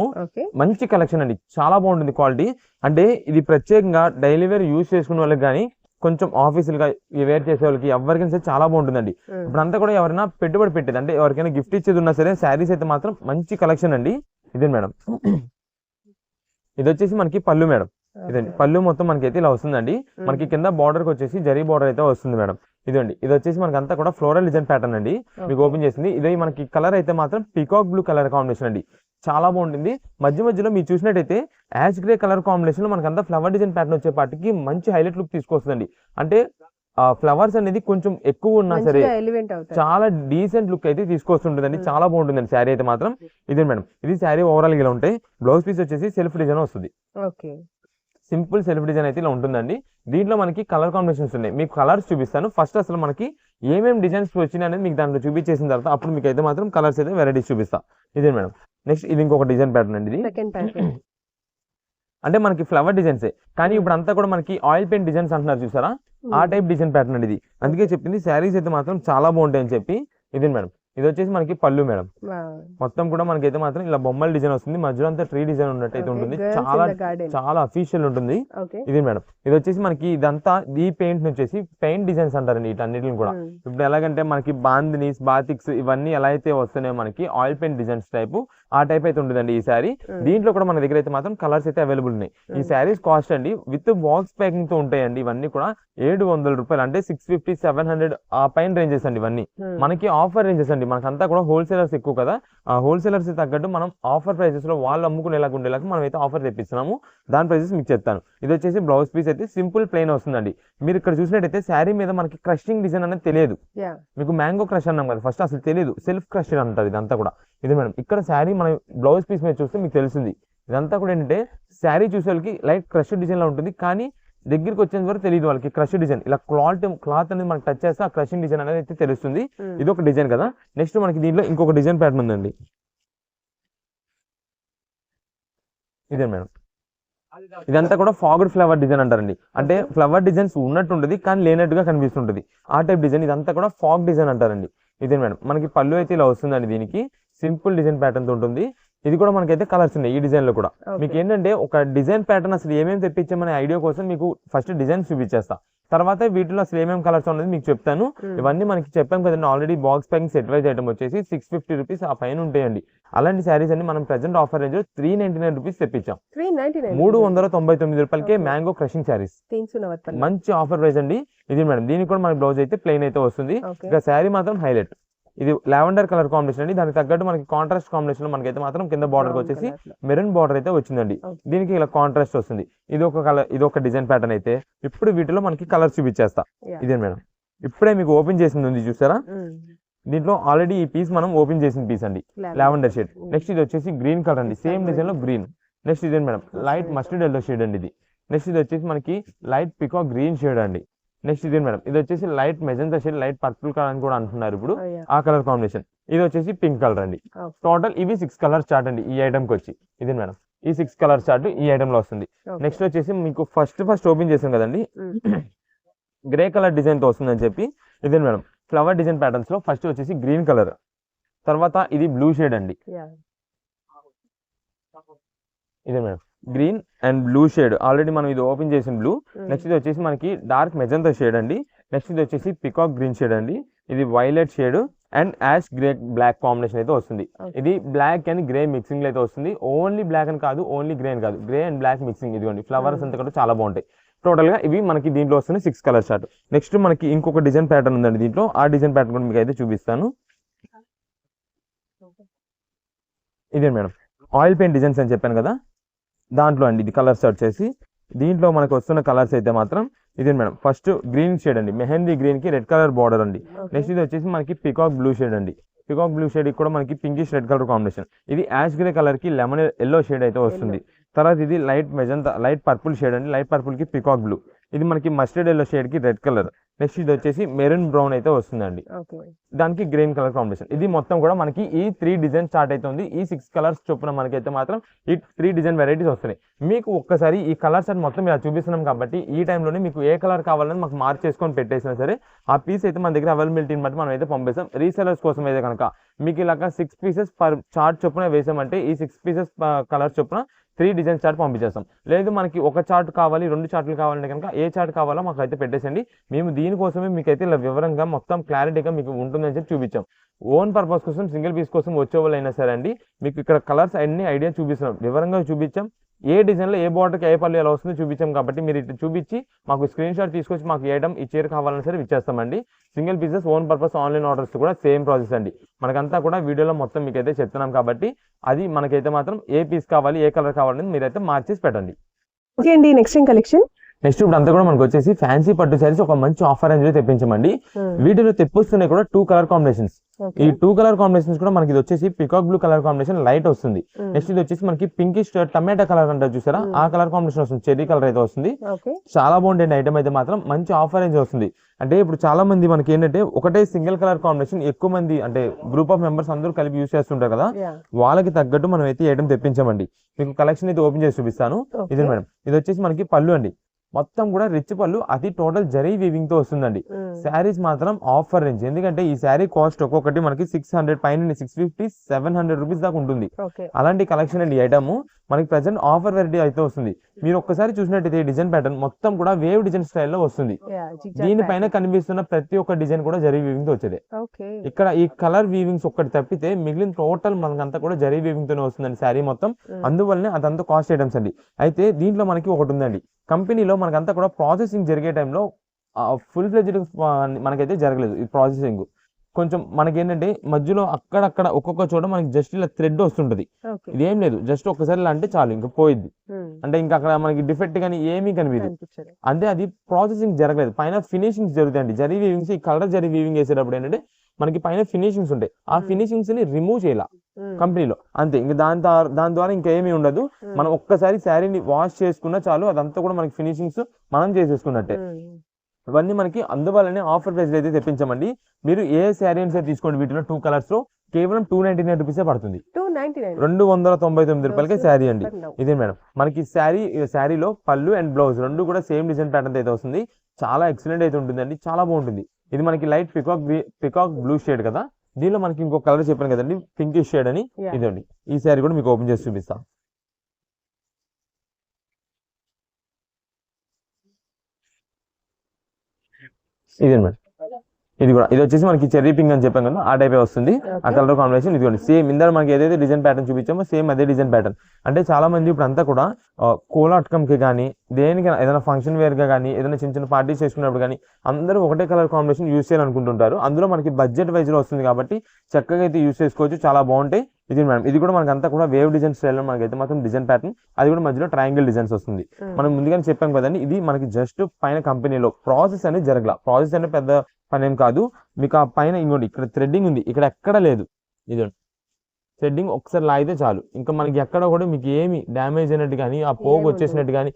మంచి కలెక్షన్ అండి, చాలా బాగుంటుంది క్వాలిటీ. అంటే ఇది ప్రత్యేకంగా డైలీ వేర్ యూజ్ చేసుకునే వాళ్ళకి కానీ కొంచెం ఆఫీసులుగా వేర్ చేసే వాళ్ళకి ఎవరికైనా సరే చాలా బాగుంటుందండి. ఇప్పుడంతా కూడా ఎవరైనా పెట్టుబడి పెట్టేది అంటే ఎవరికైనా గిఫ్ట్ ఇచ్చేది ఉన్నా సరే శారీస్ అయితే మాత్రం మంచి కలెక్షన్ అండి. ఇదే మేడం, ఇది వచ్చేసి మనకి పళ్ళు మేడం. ఇదండి పళ్ళు మొత్తం మనకైతే ఇలా వస్తుందండి. మనకి కింద బార్డర్ కి వచ్చేసి జరీ బార్డర్ అయితే వస్తుంది మేడం. ఇదండి, ఇది వచ్చేసి మనకి అంతా కూడా ఫ్లోరల్ డిజైన్ ప్యాటర్న్ అండి. మీకు ఓపెన్ చేసింది ఇది. మనకి కలర్ అయితే మాత్రం పీకాక్ బ్లూ కలర్ కాంబినేషన్ అండి, చాలా బాగుంటుంది. మధ్యలో మీరు చూసినట్టయితే యాష్ గ్రే కలర్ కాంబినేషన్ లో మనకంతా ఫ్లవర్ డిజైన్ ప్యాటర్న్ వచ్చే పాటికి మంచి హైలైట్ లుక్ తీసుకొస్తుందండి. అంటే ఫ్లవర్స్ అనేది కొంచెం ఎక్కువ ఉన్నా సరే చాలా డీసెంట్ లుక్ అయితే తీసుకొస్తుంటుందండి, చాలా బాగుంటుందండి శారీ అయితే మాత్రం. ఇదే మేడం, ఇది శారీ ఓవరాల్ ఇలా ఉంటాయి. బ్లౌజ్ పీస్ వచ్చేసి సెల్ఫ్ డిజైన్ వస్తుంది. సింపుల్ సెల్ఫ్ డిజైన్ అయితే ఇలా ఉంటుందండి. దీంట్లో మనకి కలర్ కాంబినేషన్స్ ఉన్నాయి. మీకు కలర్స్ చూపిస్తాను. ఫస్ట్ అసలు మనకి ఏమేమి డిజైన్స్ వచ్చినాయి అనేది మీకు దాంట్లో చూపించేసిన తర్వాత అప్పుడు మీకు అయితే మాత్రం కలర్స్ అయితే వెరైటీస్ చూపిస్తా. ఇదే మేడం. నెక్స్ట్ ఇది ఇంకొక డిజైన్ ప్యాటర్న్ అండి. ఇది అంటే మనకి ఫ్లవర్ డిజైన్సే కానీ ఇప్పుడు అంతా కూడా మనకి ఆయిల్ పెయింట్ డిజైన్స్ అంటున్నారు చూసారా, ఆ టైప్ డిజైన్ ప్యాటర్న్ అండి ఇది. అందుకే చెప్పింది శారీస్ అయితే మాత్రం చాలా బాగుంటాయని చెప్పి. ఇది మేడం, ఇది వచ్చేసి మనకి పళ్ళు మేడం. మొత్తం కూడా మనకైతే మాత్రం ఇలా బొమ్మల డిజైన్ వస్తుంది. మధ్యలో అంతా ట్రీ డిజైన్ ఉన్నట్టు అయితే ఉంటుంది. చాలా అఫీషియల్ ఉంటుంది. ఇది మేడం, ఇది వచ్చేసి మనకి ఇదంతా ఈ పెయింట్ వచ్చేసి పెయింట్ డిజైన్స్ అంటారండి వీటన్నిటిని కూడా. ఇప్పుడు ఎలాగంటే మనకి బాందినీస్, బాతిక్స్ ఇవన్నీ ఎలా అయితే వస్తున్నాయో మనకి ఆయిల్ పెయింట్ డిజైన్స్ టైప్, ఆ టైప్ అయితే ఉంటుందండి ఈ శారీ. దీంట్లో కూడా మన దగ్గర అయితే మాత్రం కలర్స్ అయితే అవైలబుల్ ఉన్నాయి. ఈ శారీస్ కాస్ట్ అండి విత్ బాక్స్ ప్యాకింగ్ తో ఉంటాయండి. ఇవన్నీ కూడా 700 రూపాయలు అంటే 650, 700 ఆ పైన రేంజెస్ అండి. ఇవన్నీ మనకి ఆఫర్ రేంజెస్ అండి. మనకంతా కూడా హోల్సేలర్స్ ఎక్కువ కదా, ఆ హోల్సేలర్స్ తగ్గట్టు మనం ఆఫర్ ప్రైసెస్ లో వాళ్ళు అమ్ముకునేలాగా ఉండేలాగా మనం అయితే ఆఫర్ తెప్పిస్తున్నాము. దాని ప్రైసెస్ మీకు చెప్తాను. ఇది వచ్చేసి బ్లౌజ్ పీస్ అయితే సింపుల్ ప్లెయిన్ వస్తుందండి. మీరు ఇక్కడ చూసినట్టయితే శారీ మీద మనకి క్రషింగ్ డిజైన్ అనేది తెలియదు. మీకు మ్యాంగో క్రష్ అన్నాం కదా ఫస్ట్, అసలు తెలియదు, సెల్ఫ్ క్రష్ అంటారు ఇదంతా కూడా. ఇది మేడం, ఇక్కడ శారీ మనం బ్లౌజ్ పీస్ మీద చూస్తే మీకు తెలిసింది. ఇదంతా కూడా ఏంటంటే శారీ చూసే వాళ్ళకి లైట్ క్రష్ డిజైన్ లో ఉంటుంది, కానీ దగ్గరికి వచ్చేంత వరకు తెలియదు వాళ్ళకి క్రష్ డిజైన్. ఇలా క్లాత్ అనేది మనకి టచ్ చేస్తే ఆ క్రషింగ్ డిజైన్ అనేది అయితే తెలుస్తుంది. ఇది ఒక డిజైన్ కదా. నెక్స్ట్ మనకి దీంట్లో ఇంకొక డిజైన్ ప్యాటర్న్ ఉందండి. ఇదే మేడం, ఇదంతా కూడా ఫాగ్డ్ ఫ్లవర్ డిజైన్ అంటారండి. అంటే ఫ్లవర్ డిజైన్స్ ఉన్నట్టు ఉంటుంది కానీ లేనట్టుగా కనిపిస్తుంటది, ఆ టైప్ డిజైన్. ఇదంతా కూడా ఫాగ్ డిజైన్ అంటారండి. ఇదే మేడం, మనకి పళ్ళు అయితే ఇలా వస్తుందండి. దీనికి సింపుల్ డిజైన్ ప్యాటర్న్ తో ఉంటుంది. ఇది కూడా మనకైతే కలర్స్ ఉన్నాయి ఈ డిజైన్ లో కూడా. మీకు ఏంటంటే ఒక డిజైన్ ప్యాటర్న్ అసలు ఏమేమి తెప్పించామనే ఐడియా కోసం మీకు ఫస్ట్ డిజైన్స్ చూపించేస్తా, తర్వాత వీటిలో అసలు ఏమేమి కలర్స్ ఉన్నది మీకు చెప్తాను. ఇవన్నీ మనకి చెప్పాం కదండి already. Box packing set wise item వచ్చేసి 650 రూపీస్ ఆ పైన ఉంటాయండి. అలాంటి శారీస్ అన్ని మనం ప్రెసెంట్ ఆఫర్ రేంజ్ 399 రూపీస్ తెప్పించాం. 399 రూపాయలకే మ్యాంగో క్రషింగ్ శారీస్, మంచి ఆఫర్ ప్రైస్ అండి. ఇది మేడం, దీనికి కూడా మన బ్లౌజ్ అయితే ప్లెయిన్ అయితే వస్తుంది. ఇక శారీ మాత్రం హైలైట్. ఇది లావెండర్ కలర్ కాంబినేషన్ అండి. దానికి తగ్గట్టు మనకి కాంట్రాస్ట్ కాంబినేషన్ లో మనకైతే మాత్రం కింద బార్డర్ వచ్చేసి మెరూన్ బార్డర్ అయితే వచ్చిందండి. దీనికి ఇలా కాంట్రాస్ట్ వస్తుంది. ఇది ఒక కలర్, ఇది ఒక డిజైన్ ప్యాటర్న్ అయితే ఇప్పుడు వీటిలో మనకి కలర్స్ చూపించేస్తా. ఇదే మేడం ఇప్పుడే మీకు ఓపెన్ చేసింది ఉంది చూసారా, దీంట్లో ఆల్రెడీ ఈ పీస్ మనం ఓపెన్ చేసిన పీస్ అండి, లావెండర్ షేడ్. నెక్స్ట్ ఇది వచ్చేసి గ్రీన్ కలర్ అండి, సేమ్ డిజైన్ లో గ్రీన్. నెక్స్ట్ ఇదే madam light mustard yellow shade అండి ఇది. నెక్స్ట్ ఇది వచ్చేసి మనకి లైట్ పికాక్ గ్రీన్ షేడ్ అండి. నెక్స్ట్ ఇది మేడం ఇది వచ్చేసి light magenta shade, light purple colour అని కూడా అంటున్నారు ఇప్పుడు, ఆ కలర్ కాంబినేషన్. ఇది వచ్చేసి పింక్ కలర్ అండి. టోటల్ ఇవి 6 కలర్ చార్ట్ అండి ఈ ఐటమ్ కి వచ్చి. ఇది మేడం ఈ 6 కలర్ చార్ట్ ఈ ఐటమ్ లో వస్తుంది. నెక్స్ట్ వచ్చేసి మీకు ఫస్ట్ ఓపెన్ చేసాం కదండి, గ్రే కలర్ డిజైన్ తో వస్తుందని చెప్పి. ఇదే మేడం ఫ్లవర్ డిజైన్ ప్యాటర్న్స్ లో ఫస్ట్ వచ్చేసి గ్రీన్ కలర్, తర్వాత ఇది బ్లూ షేడ్ అండి. ఇదే madam green and blue shade, already మనం ఇది ఓపెన్ చేసిన బ్లూ. నెక్స్ట్ ఇది వచ్చేసి మనకి డార్క్ మెజంతా షేడ్ అండి. నెక్స్ట్ ఇది వచ్చేసి పికాక్ గ్రీన్ షేడ్ అండి. ఇది violet shade and ash grey black combination అయితే వస్తుంది. ఇది బ్లాక్ అండ్ గ్రే మిక్సింగ్ లో అయితే వస్తుంది. ఓన్లీ బ్లాక్ అని కాదు, ఓన్లీ గ్రే అని కాదు, గ్రే అండ్ బ్లాక్ మిక్సింగ్. ఇదిగోండి ఫ్లవర్స్ అంతా కూడా చాలా బాగుంటాయి. టోటల్ గా ఇవి మనకి దీంట్లో వస్తుంది 6 కలర్ చార్ట్. నెక్స్ట్ మనకి ఇంకొక డిజైన్ ప్యాటర్న్ ఉందండి దీంట్లో, ఆ డిజైన్ ప్యాటర్న్ కూడా మీకు అయితే చూపిస్తాను. ఇదే మేడం ఆయిల్ పెయింట్ డిజైన్స్ అని చెప్పాను కదా, దాంట్లో అండి ఇది కలర్స్ వచ్చేసి. దీంట్లో మనకు వస్తున్న కలర్స్ అయితే మాత్రం ఇదే మేడం ఫస్ట్ గ్రీన్ షేడ్ అండి, మెహందీ గ్రీన్ కి రెడ్ కలర్ బార్డర్ అండి. నెక్స్ట్ ఇది వచ్చేసి మనకి పికాక్ బ్లూ షేడ్ అండి. పికాక్ బ్లూ షేడ్ కూడా మనకి పింకిష్ రెడ్ కలర్ కాంబినేషన్. ఇది యాష్ గ్రే కలర్ కి లెమన్ ఎల్లో షేడ్ అయితే వస్తుంది. తర్వాత ఇది light magenta light purple shade అండి, లైట్ పర్పుల్ కి పికాక్ బ్లూ. ఇది మనకి మస్టర్డ్ ఎల్లో షేడ్ కి రెడ్ కలర్. నెక్స్ట్ ఇది వచ్చేసి మెరూన్ బ్రౌన్ అయితే వస్తుందండి, దానికి గ్రీన్ కలర్ కాంబినేషన్. ఇది మొత్తం కూడా మనకి ఈ 3 డిజైన్ స్టార్ట్ అవుతుంది. ఈ 6 కలర్స్ చొప్పున మనకైతే మాత్రం ఈ 3 డిజైన్ వెరైటీస్ వస్తున్నాయి. మీకు ఒక్కసారి ఈ కలర్స్ అని మొత్తం ఇలా చూపిస్తున్నాం కాబట్టి ఈ టైంలోనే మీకు ఏ కలర్ కావాలని మాకు మార్క్ చేసుకొని పెట్టేసినా సరే ఆ పీస్ అయితే మన దగ్గర అవైలబిలిటీని బట్టి మనం అయితే పంపిస్తాం. రీసెలర్స్ కోసం అయితే కనుక మీకు ఇలాగా 6 పీసెస్ పర్ చార్ట్ చొప్పున వేసామంటే ఈ 6 పీసెస్ కలర్స్ చొప్పున 3 డిజైన్ చార్ట్ పంపించేస్తాం. లేదు మనకి ఒక చార్ట్ కావాలి, 2 చార్ట్లు కావాలంటే కనుక ఏ చార్ట్ కావాలో మాకు అయితే పెట్టేసండి. మేము దీనికోసమే మీకు అయితే ఇలా వివరంగా మొత్తం క్లారిటీగా మీకు ఉంటుందని చెప్పి చూపించాం. ఓన్ పర్పస్ కోసం సింగిల్ పీస్ కోసం వచ్చే వాళ్ళు అయినా సరే అండి మీకు ఇక్కడ కలర్స్ అన్ని ఐడియా చూపిస్తున్నాం, వివరంగా చూపించాం. ఏ డిజైన్లో ఏ బార్డర్కి ఏ పళ్ళు ఎలా వస్తుందో చూపించాం కాబట్టి మీరు ఇటు చూపించి మాకు స్క్రీన్ షాట్ తీసుకొచ్చి మాకు ఏయడం ఈ చీర కావాలని సరే ఇచ్చేస్తామండి. Single pieces own purpose online orders కూడా సేమ్ ప్రాసెస్ అండి. మనకంతా కూడా వీడియోలో మొత్తం మీకైతే చెప్తున్నాం కాబట్టి అది మనకైతే మాత్రం ఏ పీస్ కావాలి ఏ కలర్ కావాలని మీరైతే మార్చేసి పెట్టండి. ఓకే అండి, నెక్స్ట్ ఏం కలెక్షన్? నెక్స్ట్ ఇప్పుడు అంతా కూడా మనకు వచ్చేసి ఫ్యాన్సీ పట్టు శారీస్ ఒక మంచి ఆఫర్ రేంజ్ లో తెప్పించమండి. వీటిలో తెప్పిస్తున్నాయి కూడా 2 కలర్ కాంబినేషన్స్. ఈ 2 కలర్ కాంబినేషన్స్ కూడా మనకి ఇది వచ్చేసి peacock blue colour combination light వస్తుంది. నెక్స్ట్ ఇది వచ్చేసి మనకి పింకిష్ టమాటా కలర్ అంటారు చూసారా, ఆ కలర్ కాంబినేషన్ వస్తుంది, చెర్రీ కలర్ అయితే వస్తుంది. చాలా బాగుంటుంది ఐటమ్ అయితే మాత్రం, మంచి ఆఫర్ రేంజ్ వస్తుంది. అంటే ఇప్పుడు చాలా మంది మనకి ఏంటంటే ఒకటే సింగిల్ కలర్ కాంబినేషన్ ఎక్కువ మంది అంటే గ్రూప్ ఆఫ్ మెంబర్స్ అందరూ కలిపి యూస్ చేస్తుంటారు కదా, వాళ్ళకి తగ్గట్టు మనం అయితే ఐటమ్ తెప్పించామండి. మీకు కలెక్షన్ అయితే ఓపెన్ చేసి చూపిస్తాను. ఇది మేడం ఇది వచ్చేసి మనకి పళ్ళు అండి, మొత్తం కూడా రిచ్ పళ్ళు, అది టోటల్ జరీ వీవింగ్ తో వస్తుందండి. శారీస్ మాత్రం ఆఫర్ రేంజ్, ఎందుకంటే ఈ శారీ కాస్ట్ ఒక్కొక్కటి మనకి 600 పైన 650 700 రూపీస్ దాకా ఉంటుంది. అలాంటి కలెక్షన్ అండి ఐటమ్ మనకి ప్రెసెంట్ ఆఫర్ వెరైటీ అయితే వస్తుంది. మీరు ఒక్కసారి చూసినట్టయితే డిజైన్ ప్యాటర్న్ మొత్తం కూడా వేవ్ డిజైన్ స్టైల్లో వస్తుంది. దీనిపైన కనిపిస్తున్న ప్రతి ఒక్క డిజైన్ కూడా జరీ వీవింగ్ తో వచ్చేది. ఇక్కడ ఈ కలర్ వీవింగ్స్ ఒక్కటి తప్పితే మిగిలిన టోటల్ మనకంతా కూడా జరీ వీవింగ్ తోనే వస్తుందండి శారీ మొత్తం. అందువల్లనే అదంతా కాస్ట్ ఐటమ్స్ అండి. అయితే దీంట్లో మనకి ఒకటి ఉందండి, కంపెనీలో మనకంతా కూడా ప్రాసెసింగ్ జరిగే టైంలో ఫుల్ ఫ్లెడ్జ్డ్ మనకైతే జరగలేదు ఈ ప్రాసెసింగ్. కొంచెం మనకేంటంటే మధ్యలో అక్కడక్కడ ఒక్కొక్క చోట మనకి జస్ట్ ఇలా థ్రెడ్ వస్తుంటది, ఇదేం లేదు జస్ట్ ఒక్కసారి ఇలా అంటే చాలు ఇంకా పోయిద్ది. అంటే ఇంకా అక్కడ మనకి డిఫెక్ట్ కానీ ఏమీ కనిపించదు. అంటే అది ప్రాసెసింగ్ జరగలేదు, పైన ఫినిషింగ్స్ జరుగుతాయండి. జరీ వీవింగ్స్ ఈ కలర్ జరీ వీవింగ్ వేసేటప్పుడు ఏంటంటే మనకి పైన ఫినిషింగ్స్ ఉంటాయి, ఆ ఫినిషింగ్స్ ని రిమూవ్ చేయాల కంపెనీలో, అంతే. ఇంకా దాని ద్వారా ఇంకా ఏమీ ఉండదు. మనం ఒక్కసారి శారీని వాష్ చేసుకున్నా చాలు, అదంతా కూడా మనకి ఫినిషింగ్స్ మనం చేసేసుకున్నట్టే. ఇవన్నీ మనకి అందువల్లనే ఆఫర్ ప్రైస్ అయితే తెప్పించామండి. మీరు ఏ శారీ అని సరే తీసుకోండి, వీటిలో 2 కలర్స్ లో కేవలం 299 రూపీసే పడుతుంది. 299 రూపాయలకే శారీ అండి. ఇదే మేడం మనకి శారీలో పళ్ళు అండ్ బ్లౌజ్ రెండు కూడా సేమ్ డిజైన్ ప్యాటర్న్ అయితే వస్తుంది. చాలా ఎక్సలెంట్ అయితే ఉంటుందండి, చాలా బాగుంటుంది. ఇది మనకి లైట్ పికాక్ బ్లూ షేడ్ కదా, దీనిలో మనకి ఇంకో కలర్ చెప్పాను కదండి పింకిష్ షేడ్ అని. ఇదండి ఈ శారీ కూడా మీకు ఓపెన్ చేసి చూపిస్తాం. ఇదే మేడం ఇది కూడా ఇది వచ్చేసి మనకి చెర్రీ పింక్ అని చెప్పాం కదా, ఆ టైప్ వస్తుంది. ఆ కలర్ కాంబినేషన్ ఇదిగోండి సేమ్ ఇందా మనకి ఏదైతే డిజైన్ ప్యాటర్న్ చూపించామో సేమ్ అదే డిజైన్ ప్యాటర్న్. అంటే చాలా మంది ఇప్పుడు అంతా కూడా కోలాటకంకి కానీ దేనికైనా ఏదైనా ఫంక్షన్ వేర్ గా కానీ ఏదైనా చిన్న చిన్న పార్టీస్ చేసుకున్నప్పుడు కానీ అందరూ ఒకటే కలర్ కాంబినేషన్ యూస్ చేయాలనుకుంటుంటారు. అందులో మనకి బడ్జెట్ వైజ్ లో వస్తుంది కాబట్టి చక్కగా అయితే యూస్ చేసుకోవచ్చు, చాలా బాగుంటాయి. ఇది మేడం ఇది కూడా మనకి అంతా కూడా వేవ్ డిజైన్ స్టైల్ లో మనకైతే మాత్రం డిజైన్ ప్యాటర్న్, అది కూడా మధ్యలో ట్రయాంగిల్ డిజైన్స్ వస్తుంది. మనం ముందుగానే చెప్పాం కదండి, ఇది మనకి జస్ట్ పైన కంపెనీలో ప్రాసెస్ అనేది జరగల. ప్రాసెస్ అనేది పెద్ద పని ఏం కాదు. మీకు ఆ పైన ఇంకోటి ఇక్కడ థ్రెడ్డింగ్ ఉంది, ఇక్కడ ఎక్కడ లేదు. ఇది థ్రెడ్డింగ్ ఒకసారి లాగితే చాలు, ఇంకా మనకి ఎక్కడ కూడా మీకు ఏమి డ్యామేజ్ అయినట్టు కానీ ఆ పోగు వచ్చేసినట్టు కానీ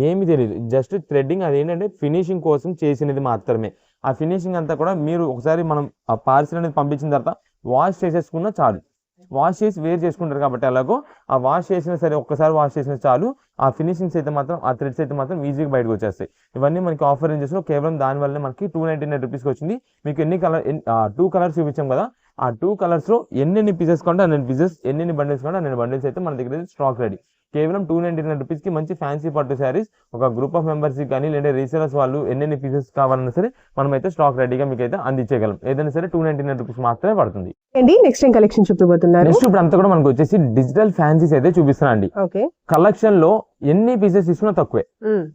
ఏమీ తెలియదు. జస్ట్ థ్రెడ్డింగ్ అదేంటంటే ఫినిషింగ్ కోసం చేసినది మాత్రమే. ఆ ఫినిషింగ్ అంతా కూడా మీరు ఒకసారి మనం ఆ పార్సిల్ అనేది పంపించిన తర్వాత వాష్ చేసేసుకున్నా చాలు. వాష్ చేసి వేర్ చేసుకుంటారు కాబట్టి అలాగో ఆ వాష్ చేసినా సరే ఒక్కసారి వాష్ చేసినా చాలు, ఆ ఫినిషింగ్స్ అయితే మాత్రం ఆ థ్రెడ్స్ అయితే మాత్రం ఈజీగా బయటకు వచ్చేస్తాయి. ఇవన్నీ మనకి ఆఫర్ రేంజెస్ లో కేవలం దానివల్ల మనకి 299 రూపీస్కి వచ్చింది. మీకు ఎన్ని కలర్ 2 కలర్స్ చూపించాం కదా, ఆ 2 కలర్స్ లో ఎన్ని పీసెస్ కొంటే అన్ని పీసెస్, ఎన్ని బండిల్స్ కొంటే అన్ని బండిల్స్ అయితే మన దగ్గర స్టాక్ రెడీ. కేవలం 299 రూపీస్కి మంచి ఫ్యాన్సీ పట్టు శారీస్ ఒక గ్రూప్ ఆఫ్ మెంబర్స్ కానీ లేదా రీసేలర్స్ వాళ్ళు ఎన్ని పీసెస్ కావాలన్నా సరే మనమైతే స్టాక్ రెడీగా మీకు అయితే అందించగలం. ఏదైనా సరే 299 రూపీస్ మాత్రమే పడుతుంది. నెక్స్ట్ ఏం కలెక్షన్ చూపిపోతున్నారు? నెక్స్ట్ ఇప్పుడు అంతా కూడా మనకు వచ్చేసి డిజిటల్ ఫ్యాన్సీస్ అయితే చూపిస్తున్నా అండి. కలెక్షన్ లో ఎన్ని పీసెస్ తీసుకున్నా తక్కువే,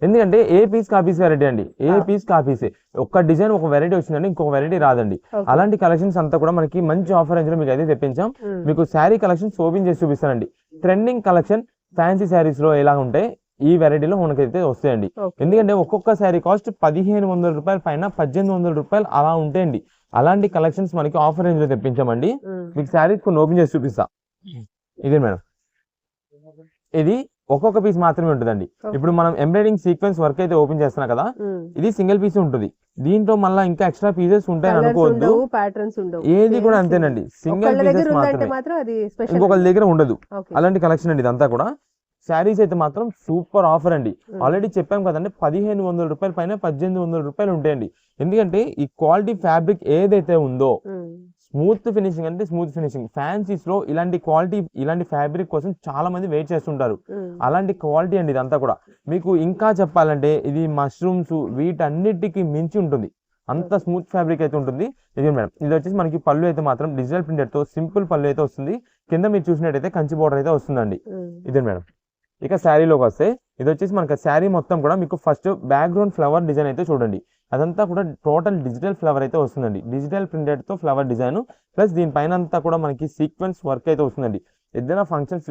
ఎందుకంటే ఏ పీస్ కా పీస్ వెరైటీ అండి, ఏ పీస్ కా పీసే. ఒక్క డిజైన్ ఒక వెరైటీ వచ్చిందండి, ఇంకొక వెరైటీ రాదండి. అలాంటి కలెక్షన్స్ అంతా కూడా మనకి మంచి ఆఫర్ రేంజ్ లో మీకు అయితే తెప్పించాం. మీకు శారీ కలెక్షన్స్ ఓపెన్ చేసి చూపిస్తానండి. ట్రెండింగ్ కలెక్షన్ ఫ్యాన్సీ శారీస్ లో ఎలా ఉంటాయి ఈ వెరైటీలో మనకైతే వస్తాయండి. ఎందుకంటే ఒక్కొక్క శారీ కాస్ట్ 1500 రూపాయల పైన 1800 రూపాయలు అలా ఉంటాయండి. అలాంటి కలెక్షన్స్ మనకి ఆఫర్ రేంజ్ లో తెప్పించామండి. మీకు శారీస్ కొన్ని ఓపెన్ చేసి చూపిస్తా. ఇదే మేడం, ఇది ఒక్కొక్క పీస్ మాత్రమే ఉంటుందండి. ఇప్పుడు మనం ఎంబ్రాయిడింగ్ సీక్వెన్స్ వర్క్ అయితే ఓపెన్ చేస్తున్నా కదా, ఇది సింగిల్ పీస్ ఉంటుంది. దీంట్లో మళ్ళీ ఇంకా ఎక్స్ట్రా పీసెస్ ఉంటాయని అనుకోవద్దు, ఏది కూడా అంతేనండి. సింగిల్ పీసెస్ మాత్రమే, ఇంకొకరి దగ్గర ఉండదు. అలాంటి కలెక్షన్ అండి ఇదంతా కూడా. శారీస్ అయితే మాత్రం సూపర్ ఆఫర్ అండి. ఆల్రెడీ చెప్పాం కదండి, 1500 రూపాయల పైన 1800 రూపాయలు ఉంటాయండి. ఎందుకంటే ఈ క్వాలిటీ ఫ్యాబ్రిక్ ఏదైతే ఉందో స్మూత్ ఫినిషింగ్ అంటే స్మూత్ ఫినిషింగ్. ఫ్యాన్సీస్ లో ఇలాంటి క్వాలిటీ ఇలాంటి ఫ్యాబ్రిక్ కోసం చాలా మంది వెయిట్ చేస్తుంటారు. అలాంటి క్వాలిటీ అండి ఇదంతా కూడా. మీకు ఇంకా చెప్పాలంటే ఇది మష్రూమ్స్ వీటన్నిటికి మించి ఉంటుంది, అంత స్మూత్ ఫ్యాబ్రిక్ అయితే ఉంటుంది. ఇది మేడం, ఇది వచ్చేసి మనకి పళ్ళు అయితే మాత్రం డిజిటల్ ప్రింటెడ్ తో సింపుల్ పళ్ళు అయితే వస్తుంది. కింద మీరు చూసినట్టయితే కంచి బోర్డర్ అయితే వస్తుందండి. ఇదే మేడం. ఇక శారీలోకి వస్తే ఇది వచ్చేసి మనకి శారీ మొత్తం కూడా మీకు ఫస్ట్ బ్యాక్గ్రౌండ్ ఫ్లవర్ డిజైన్ అయితే చూడండి, అదంతా కూడా టోటల్ డిజిటల్ ఫ్లవర్ అయితే వస్తుందండి. డిజిటల్ ప్రింటెడ్ తో ఫ్లవర్ డిజైన్ ప్లస్ దీనిపైన అంతా కూడా మనకి సీక్వెన్స్ వర్క్ అయితే వస్తుందండి. ఏదైనా ఫంక్షన్స్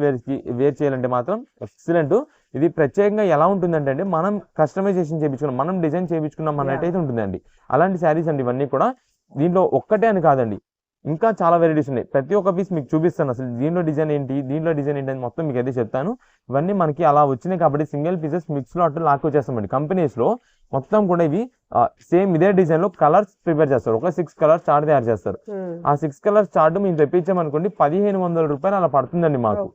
వేర్ చేయాలంటే మాత్రం ఎక్సలెంట్. ఇది ప్రత్యేకంగా ఎలా ఉంటుందంటే అండి, మనం కస్టమైజేషన్ చేయించుకున్నాం, మనం డిజైన్ చేయించుకున్నాం అన్నట్టయితే ఉంటుందండి. అలాంటి శారీస్ అండి ఇవన్నీ కూడా. దీంట్లో ఒక్కటే అని కాదండి, ఇంకా చాలా వెరైటీస్ ఉన్నాయి. ప్రతి ఒక్క పీస్ మీకు చూపిస్తాను, అసలు దీనిలో డిజైన్ ఏంటి దీనిలో డిజైన్ ఏంటి అని మొత్తం మీకు అయితే చెప్తాను. ఇవన్నీ మనకి అలా వచ్చినాయి కాబట్టి సింగిల్ పీసెస్ మిక్స్ లో అట్లా లాక్ వచ్చేస్తామండి. కంపెనీస్ లో మొత్తం కూడా ఇవి సేమ్ ఇదే డిజైన్ లో కలర్స్ ప్రిపేర్ చేస్తారు. ఒక 6 కలర్స్ చార్ట్ తయారు చేస్తారు. ఆ 6 కలర్స్ చార్ట్ మేము తెప్పించామనుకోండి 1500 రూపాయలు అలా పడుతుందండి మాకు.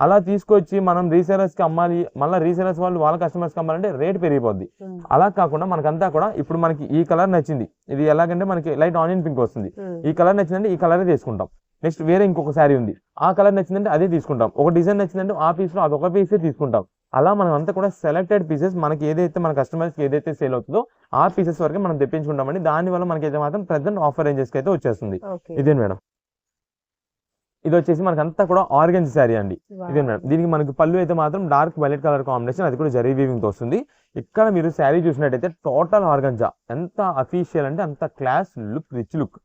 అలా తీసుకొచ్చి మనం రీసేలర్స్ కి అమ్మాలి, మళ్ళీ రీసేలర్స్ వాళ్ళు వాళ్ళ కస్టమర్స్ కి అమ్మాలంటే రేట్ పెరిగిపోద్ది. అలా కాకుండా మనకంతా కూడా ఇప్పుడు మనకి ఈ కలర్ నచ్చింది, ఇది ఎలాగంటే మనకి లైట్ ఆనియన్ పింక్ వస్తుంది, ఈ కలర్ నచ్చిందంటే ఈ కలరే తీసుకుంటాం. నెక్స్ట్ వేరే ఇంకొక శారీ ఉంది, ఆ కలర్ నచ్చిందంటే అదే తీసుకుంటాం. ఒక డిజైన్ నచ్చిందంటే ఆ పీస్ లో అదొక పీసే తీసుకుంటాం. అలా మనం అంతా కూడా సెలెక్టెడ్ పీసెస్ మనకి ఏదైతే మన కస్టమర్స్కి ఏదైతే సేల్ అవుతుందో ఆ పీసెస్ వరకు మనం తెప్పించుకుంటామండి. దానివల్ల మనకైతే మాత్రం ప్రెసెంట్ ఆఫర్ రేంజెస్కి అయితే వచ్చేస్తుంది. ఇదే మేడం, ఇది వచ్చేసి మనకంతా కూడా ఆర్గెంజ్ శారీ అండి. ఇదే మేడం, దీనికి మనకి పళ్ళు అయితే మాత్రం డార్క్ వైలెట్ కలర్ కాంబినేషన్, అది కూడా జరీ వీవింగ్ తో వస్తుంది. ఇక్కడ మీరు శారీ చూసినట్టయితే టోటల్ ఆర్గంజా, ఎంత అఫీషియల్ అంటే అంత క్లాస్ లుక్, రిచ్ లుక్,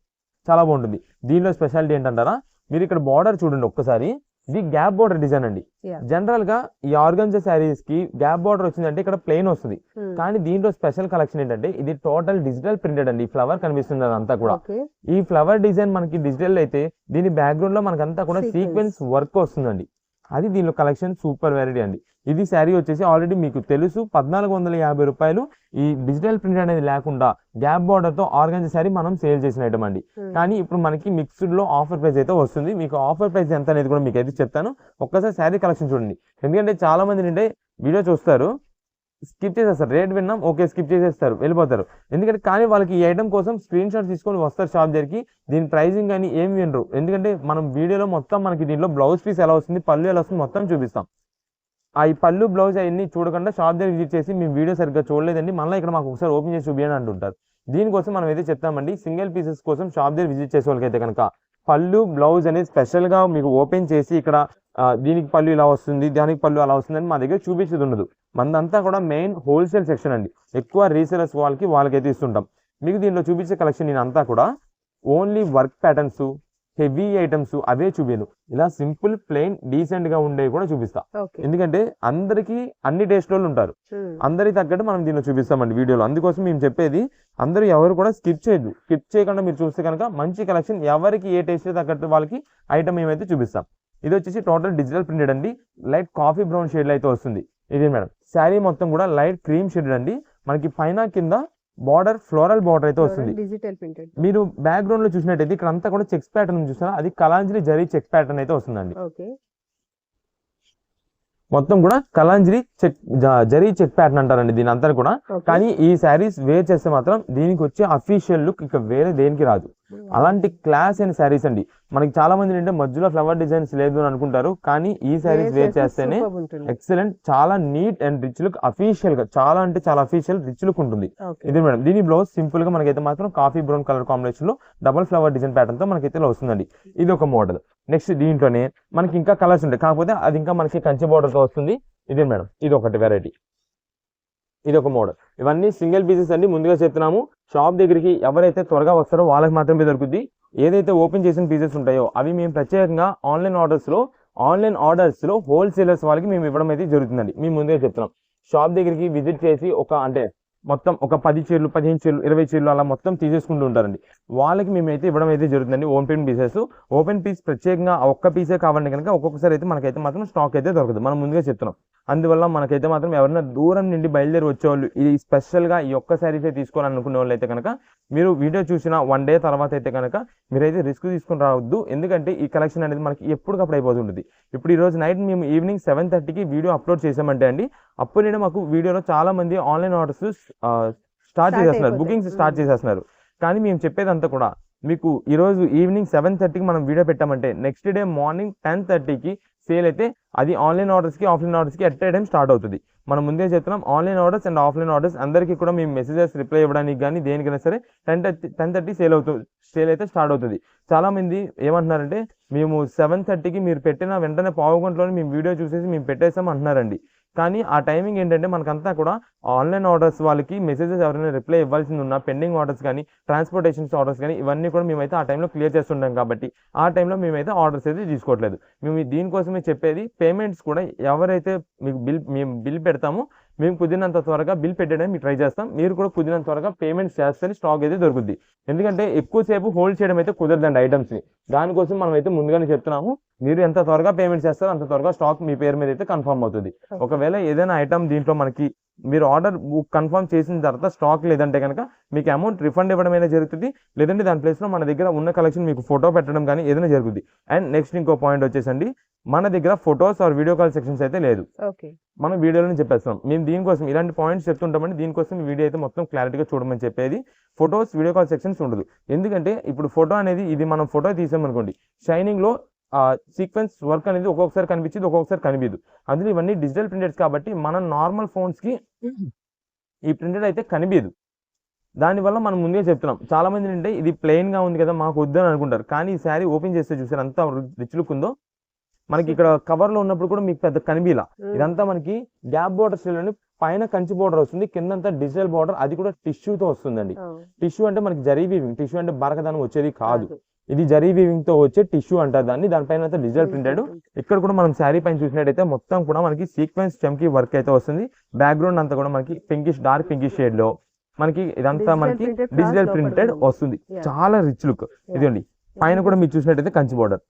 చాలా బాగుంటుంది. దీనిలో స్పెషాలిటీ ఏంటంటారా, మీరు ఇక్కడ బార్డర్ చూడండి ఒక్కసారి, ఇది గ్యాప్ బార్డర్ డిజైన్ అండి. జనరల్ గా ఈ ఆర్గంజా శారీస్ కి గ్యాప్ బార్డర్ వచ్చిందంటే ఇక్కడ ప్లెయిన్ వస్తుంది, కానీ దీంట్లో స్పెషల్ కలెక్షన్ ఏంటంటే ఇది టోటల్ డిజిటల్ ప్రింటెడ్ అండి. ఫ్లవర్ కనిపిస్తుంది అదంతా కూడా. ఈ ఫ్లవర్ డిజైన్ మనకి డిజిటల్ అయితే దీని బ్యాక్గ్రౌండ్ లో మనకంతా కూడా సీక్వెన్స్ వర్క్ వస్తుందండి. అది దీనిలో కలెక్షన్ సూపర్ వెరైటీ అండి. ఇది శారీ వచ్చేసి ఆల్రెడీ మీకు తెలుసు 1450 రూపాయలు. ఈ డిజిటల్ ప్రింట్ అనేది లేకుండా గ్యాప్ బార్డర్ తో ఆర్గంజా శారీ మనం సేల్ చేసిన ఐటమ్ అండి. కానీ ఇప్పుడు మనకి మిక్స్డ్ లో ఆఫర్ ప్రైస్ అయితే వస్తుంది. మీకు ఆఫర్ ప్రైస్ ఎంత అనేది కూడా మీకు అయితే చెప్తాను. ఒక్కసారి శారీ కలెక్షన్ చూడండి, ఎందుకంటే చాలా మంది అంటే వీడియో చూస్తారు, స్కిప్ చేసేస్తారు, రేట్ విన్నాం ఓకే స్కిప్ చేసేస్తారు వెళ్ళిపోతారు. ఎందుకంటే కానీ వాళ్ళకి ఈ ఐటమ్ కోసం స్క్రీన్ షాట్ తీసుకొని వస్తారు షాప్ దగ్గరికి, దీని ప్రైజింగ్ కానీ ఏమి వినరు. ఎందుకంటే మనం వీడియోలో మొత్తం మనకి దీంట్లో బ్లౌజ్ పీస్ ఎలా వస్తుంది, పళ్ళు ఎలా వస్తుంది మొత్తం చూపిస్తాం. ఆ ఈ పళ్ళు బ్లౌజ్ అవన్నీ చూడకుండా షాప్ దగ్గర విజిట్ చేసి మీ వీడియో సరిగ్గా చూడలేదండి, మళ్ళీ ఇక్కడ మాకు ఒకసారి ఓపెన్ చేసి చూపించండి అంటుంటారు. దీనికోసం మనం అయితే చెప్తామండి, సింగిల్ పీసెస్ కోసం షాప్ దగ్గర విజిట్ చేసే వాళ్ళకైతే కనుక పళ్ళు బ్లౌజ్ అనేది స్పెషల్ గా మీకు ఓపెన్ చేసి ఇక్కడ దీనికి పళ్ళు ఇలా వస్తుంది, దానికి పళ్ళు అలా వస్తుంది అని మా దగ్గర చూపించేది ఉండదు. మనదంతా కూడా మెయిన్ హోల్సేల్ సెక్షన్ అండి. ఎక్కువ రీసేలర్స్ వాళ్ళకైతే ఇస్తుంటాం. మీకు దీనిలో చూపించే కలెక్షన్ నేను అంతా కూడా only work patterns, heavy items అవే చూపాను. ఇలా సింపుల్ ప్లెయిన్ డీసెంట్ గా ఉండేవి కూడా చూపిస్తా. ఎందుకంటే అందరికి అన్ని టేస్ట్ వాళ్ళు ఉంటారు, అందరికి తగ్గట్టు మనం దీనిలో చూపిస్తామండి వీడియోలో. అందుకోసం మేము చెప్పేది అందరూ ఎవరు కూడా స్కిప్ చేయదు. స్కిప్ చేయకుండా మీరు చూస్తే కనుక మంచి కలెక్షన్, ఎవరికి ఏ టేస్ట్ తగ్గట్టు వాళ్ళకి ఐటమ్ ఏమైతే చూపిస్తాం. ఇది వచ్చేసి టోటల్ డిజిటల్ ప్రింటెడ్ అండి. లైట్ కాఫీ బ్రౌన్ షేడ్ అయితే వస్తుంది. ఇది మేడం శారీ మొత్తం కూడా లైట్ క్రీమ్ షేడ్ అండి. మనకి పైన కింద బార్డర్ ఫ్లోరల్ బార్డర్ అయితే వస్తుంది. Digital printed. మీరు బ్యాక్గ్రౌండ్ లో చూసినట్టయితే ఇక్కడ అంతా కూడా చెక్స్ ప్యాటర్న్ చూస్తారా, అది కలాంజలి జరీ చెక్ ప్యాటర్న్ అయితే వస్తుందండి. మొత్తం కూడా కలాంజలి జరీ చెక్ ప్యాటర్న్ అంటారండి దీని అంతా కూడా. కానీ ఈ శారీస్ వేర్ చేస్తే మాత్రం దీనికి వచ్చే అఫీషియల్ లుక్ ఇక వేరే దేనికి రాదు. అలాంటి క్లాస్ అయిన శారీస్ అండి. మనకి చాలా మంది అంటే మధ్యలో ఫ్లవర్ డిజైన్స్ లేదు అని అనుకుంటారు, కానీ ఈ శారీస్ వేర్ చేస్తేనే ఎక్సలెంట్, చాలా neat and rich look, official గా చాలా అంటే చాలా అఫీషియల్ రిచ్ లుక్ ఉంటుంది. ఇది మేడం దీని బ్లౌజ్ సింపుల్ గా మనకైతే మాత్రం కాఫీ బ్రౌన్ కలర్ కాంబినేషన్ లో డబుల్ ఫ్లవర్ డిజైన్ ప్యాటర్న్ తో మనకైతే ఇలా వస్తుందండి. ఇది ఒక మోడల్. నెక్స్ట్ దీంట్లోనే మనకి ఇంకా కలర్స్ ఉంటాయి, కాకపోతే అది ఇంకా మనకి కంచి బోర్డర్ తో వస్తుంది. ఇదే మేడం ఇది ఒకటి వెరైటీ, ఇది ఒక మోడల్. ఇవన్నీ సింగిల్ పీసెస్ అండి. ముందుగా చెప్తున్నాము, షాప్ దగ్గరికి ఎవరైతే త్వరగా వస్తారో వాళ్ళకి మాత్రమే దొరుకుద్ది. ఏదైతే ఓపెన్ చేసిన పీసెస్ ఉంటాయో అవి మేము ప్రత్యేకంగా ఆన్లైన్ ఆర్డర్స్ లో హోల్సేలర్స్ వాళ్ళకి మేము ఇవ్వడం అయితే జరుగుతుందండి. మేము ముందుగా చెప్తున్నాం, షాప్ దగ్గరికి విజిట్ చేసి మొత్తం ఒక 10 చీరలు 15 చీరలు 20 చీరలు అలా మొత్తం తీసేసుకుంటూ ఉంటారండి. వాళ్ళకి మేమైతే ఇవ్వడం అయితే జరుగుతుందండి ఓపెన్ పీసెస్. ఓపెన్ పీస్ ప్రత్యేకంగా ఒక్క పీసే కావాలంటే కనుక ఒక్కొక్కసారి అయితే మనకైతే మాత్రం స్టాక్ అయితే దొరకదు, మనం ముందుగా చెప్తున్నాం. అందువల్ల మనకైతే మాత్రం ఎవరైనా దూరం నుండి బయలుదేరి వచ్చేవాళ్ళు ఇది స్పెషల్గా ఈ ఒక్క శారీసే తీసుకోవాలనుకునే వాళ్ళు అయితే కనుక మీరు వీడియో చూసిన 1 డే తర్వాత అయితే కనుక మీరైతే రిస్క్ తీసుకుని రావద్దు. ఎందుకంటే ఈ కలెక్షన్ అనేది మనకి ఎప్పటికప్పుడు అయిపోతుంటుంది. ఇప్పుడు ఈ రోజు నైట్ మేము ఈవినింగ్ 7:30కి వీడియో అప్లోడ్ చేసామంటే అండి, అప్పుడు మాకు వీడియోలో చాలా మంది ఆన్లైన్ ఆర్డర్స్ స్టార్ట్ చేసేస్తున్నారు, బుకింగ్స్ స్టార్ట్ చేసేస్తున్నారు. కానీ మేము చెప్పేదంతా కూడా మీకు ఈ రోజు ఈవినింగ్ 7:30కి మనం వీడియో పెట్టామంటే నెక్స్ట్ డే మార్నింగ్ 10:30కి సేల్ అయితే అది ఆన్లైన్ ఆర్డర్స్కి ఆఫ్లైన్ ఆర్డర్స్కి ఎట్ ఏ టైం స్టార్ట్ అవుతుంది. మనం ముందే చెప్తున్నాం, online orders and offline orders అందరికీ కూడా మేము మెసేజెస్ రిప్లై ఇవ్వడానికి కానీ దేనికైనా సరే 10:30 సేల్ అయితే స్టార్ట్ అవుతుంది. చాలా మంది ఏమంటున్నారంటే మేము 7:30కి మీరు పెట్టిన వెంటనే పావు గంటలోనే మేము వీడియో చూసేసి మేము పెట్టేసాం అంటున్నారండి. కానీ ఆ టైమింగ్ ఏంటంటే మనకంతా కూడా ఆన్లైన్ ఆర్డర్స్ వాళ్ళకి మెసేజెస్ ఎవరైనా రిప్లై ఇవ్వాల్సింది ఉన్న పెండింగ్ ఆర్డర్స్ కానీ ట్రాన్స్పోర్టేషన్స్ ఆర్డర్స్ కానీ ఇవన్నీ కూడా మేమైతే ఆ టైంలో క్లియర్ చేస్తుంటాం. కాబట్టి ఆ టైంలో మేమైతే ఆర్డర్స్ అయితే తీసుకోవట్లేదు. మేము దీనికోసమే చెప్పేది, పేమెంట్స్ కూడా ఎవరైతే మీకు మేము బిల్ పెడతామో మేము కుదిరినంత త్వరగా బిల్ పెట్టడానికి ట్రై చేస్తాం. మీరు కూడా కుదిరినంత త్వరగా పేమెంట్స్ చేస్తేనే స్టాక్ అయితే దొరుకుద్ది. ఎందుకంటే ఎక్కువసేపు హోల్డ్ చేయడం అయితే కుదరదండి ఐటమ్స్ని. దానికోసం మనం అయితే ముందుగానే చెప్తున్నాము, మీరు ఎంత త్వరగా పేమెంట్ చేస్తారో అంత త్వరగా స్టాక్ మీ పేరు మీద అయితే కన్ఫర్మ్ అవుతుంది. ఒకవేళ ఏదైనా ఐటమ్ దీంట్లో మనకి మీరు ఆర్డర్ కన్ఫర్మ్ చేసిన తర్వాత స్టాక్ లేదంటే కనుక మీకు అమౌంట్ రిఫండ్ ఇవ్వడం అయినా జరుగుతుంది, లేదంటే దాని ప్లేస్లో మన దగ్గర ఉన్న కలెక్షన్ మీకు ఫోటో పెట్టడం కానీ ఏదైనా జరుగుతుంది. అండ్ నెక్స్ట్ ఇంకో పాయింట్ వచ్చేసండి, మన దగ్గర photos or video call sections అయితే లేదు. మనం వీడియోలో చెప్పేస్తాం. మేము దీనికోసం ఇలాంటి పాయింట్స్ చెప్తుంటామండి, దీనికోసం వీడియో అయితే మొత్తం క్లారిటీగా చూడమని చెప్పేది. ఫొటోస్ వీడియో కాల్ సెక్షన్స్ ఉండదు. ఎందుకంటే ఇప్పుడు ఫోటో అనేది ఇది మనం ఫోటో తీసామనుకోండి, షైనింగ్ లో సీక్వెన్స్ వర్క్ అనేది ఒక్కొక్కసారి కనిపించింది, ఒక్కొక్కసారి కనిపించదు. అందులో ఇవన్నీ డిజిటల్ ప్రింటెడ్స్ కాబట్టి మన నార్మల్ ఫోన్స్ కి ఈ ప్రింటెడ్ అయితే కనిపించదు. దానివల్ల మనం ముందే చెప్తున్నాం, చాలా మంది అంటే ఇది ప్లెయిన్ గా ఉంది కదా మాకు వద్దని అనుకుంటారు. కానీ ఈ శారీ ఓపెన్ చేస్తే చూసారు ఎంత రిచ్ లుక్ ఉందో. మనకి ఇక్కడ కవర్ లో ఉన్నప్పుడు కూడా మీకు పెద్ద కనిపిలా. ఇదంతా మనకి గ్యాప్ బోర్డర్ స్టైల్ అని పైన కంచి బోర్డర్ వస్తుంది, కిందంతా డిజిటల్ బోర్డర్, అది కూడా టిష్యూతో వస్తుందండి. టిష్యూ అంటే మనకి జరీ వీవింగ్, టిష్యూ అంటే బరకదనం వచ్చేది కాదు, ఇది జరీ వీవింగ్ తో వచ్చే టిష్యూ అంటారు దాన్ని. దానిపైన అయితే డిజిటల్ ప్రింటెడ్. ఇక్కడ కూడా మనం శారీ పైన చూసినట్టయితే మొత్తం కూడా మనకి సీక్వెన్స్ చమ్కీ వర్క్ అయితే వస్తుంది. బ్యాక్గ్రౌండ్ అంతా కూడా మనకి డార్క్ పింకిష్ షేడ్ లో మనకి ఇదంతా మనకి డిజిటల్ ప్రింటెడ్ వస్తుంది. చాలా రిచ్ లుక్. ఇదండి పైన కూడా మీరు చూసినట్టయితే కంచి బోర్డర్.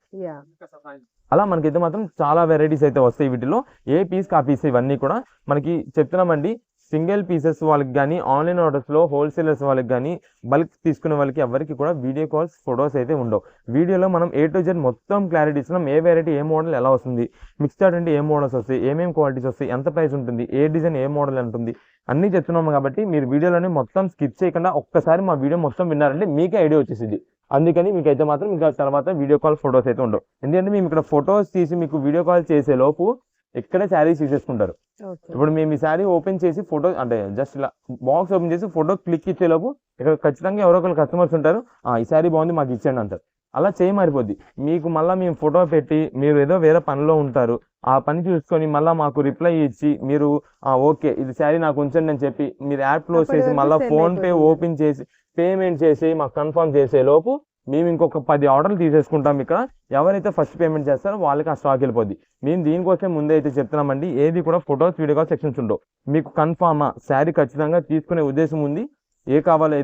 అలా మనకైతే మాత్రం చాలా వెరైటీస్ అయితే వస్తాయి వీటిలో. ఏ పీస్ కా పీస్ ఇవన్నీ కూడా మనకి చెప్తున్నామండి. సింగిల్ పీసెస్ వాళ్ళకి కానీ ఆన్లైన్ ఆర్డర్స్లో హోల్సేలర్స్ వాళ్ళకి కానీ బల్క్ తీసుకునే వాళ్ళకి ఎవరికి కూడా వీడియో కాల్స్ ఫొటోస్ అయితే ఉండవు. వీడియోలో మనం A to Z మొత్తం క్లారిటీ ఇస్తున్నాం. ఏ వెరైటీ ఏ మోడల్ ఎలా వస్తుంది, మిక్స్డ్ అంటే ఏ మోడల్స్ వస్తాయి, ఏమేమి క్వాలిటీస్ వస్తాయి, ఎంత ప్రైస్ ఉంటుంది, ఏ డిజైన్ ఏ మోడల్ ఉంటుంది అన్నీ చెప్తున్నాము. కాబట్టి మీరు వీడియోలోనే మొత్తం స్కిప్ చేయకుండా ఒక్కసారి మా వీడియో మొత్తం విన్నారంటే మీకే ఐడియా వచ్చేసింది. అందుకని మీకు అయితే మాత్రం ఇంకా తర్వాత వీడియో కాల్ ఫొటోస్ అయితే ఉండవు. ఎందుకంటే మేము ఇక్కడ ఫొటోస్ తీసి మీకు వీడియో కాల్ చేసే లోపు ఇక్కడే శారీస్ తీసేసుకుంటారు. ఓకే. ఇప్పుడు మేము ఈ శారీ ఓపెన్ చేసి ఫోటో అంటే జస్ట్ ఇలా బాక్స్ ఓపెన్ చేసి ఫోటో క్లిక్ ఇచ్చేలోపు ఇక్కడ ఖచ్చితంగా ఎవరో ఒకరు కస్టమర్స్ ఉంటారు, ఈ శారీ బాగుంది మాకు ఇచ్చేయండి అంటారు. అలా చేయి మారిపోద్ది. మీకు మళ్ళీ మేము ఫోటో పెట్టి మీరు ఏదో వేరే పనిలో ఉంటారు, ఆ పని చూసుకొని మళ్ళీ మాకు రిప్లై ఇచ్చి మీరు ఓకే ఇది శారీ నాకు ఉంచండి అని చెప్పి మీరు యాప్ క్లోజ్ అప్పటి చేసి వరకు మళ్ళీ సెల్ ఫోన్పే అయిపోతుంది. ఓపెన్ చేసి పేమెంట్ చేసి మాకు కన్ఫర్మ్ చేసే లోపు మేము ఇంకొక 10 ఆర్డర్లు తీసేసుకుంటాం. ఇక్కడ ఎవరైతే ఫస్ట్ పేమెంట్ చేస్తారో వాళ్ళకి ఆ స్టాక్ వెళ్ళిపోద్ది. మేము దీనికోసం ముందే అయితే చెప్తున్నామండి, ఏది కూడా ఫొటోస్ వీడియో కాల్ సెక్షన్స్ ఉండవు. మీకు కన్ఫామా శారీ ఖచ్చితంగా తీసుకునే ఉద్దేశం ఉంది, ఏ కావాలో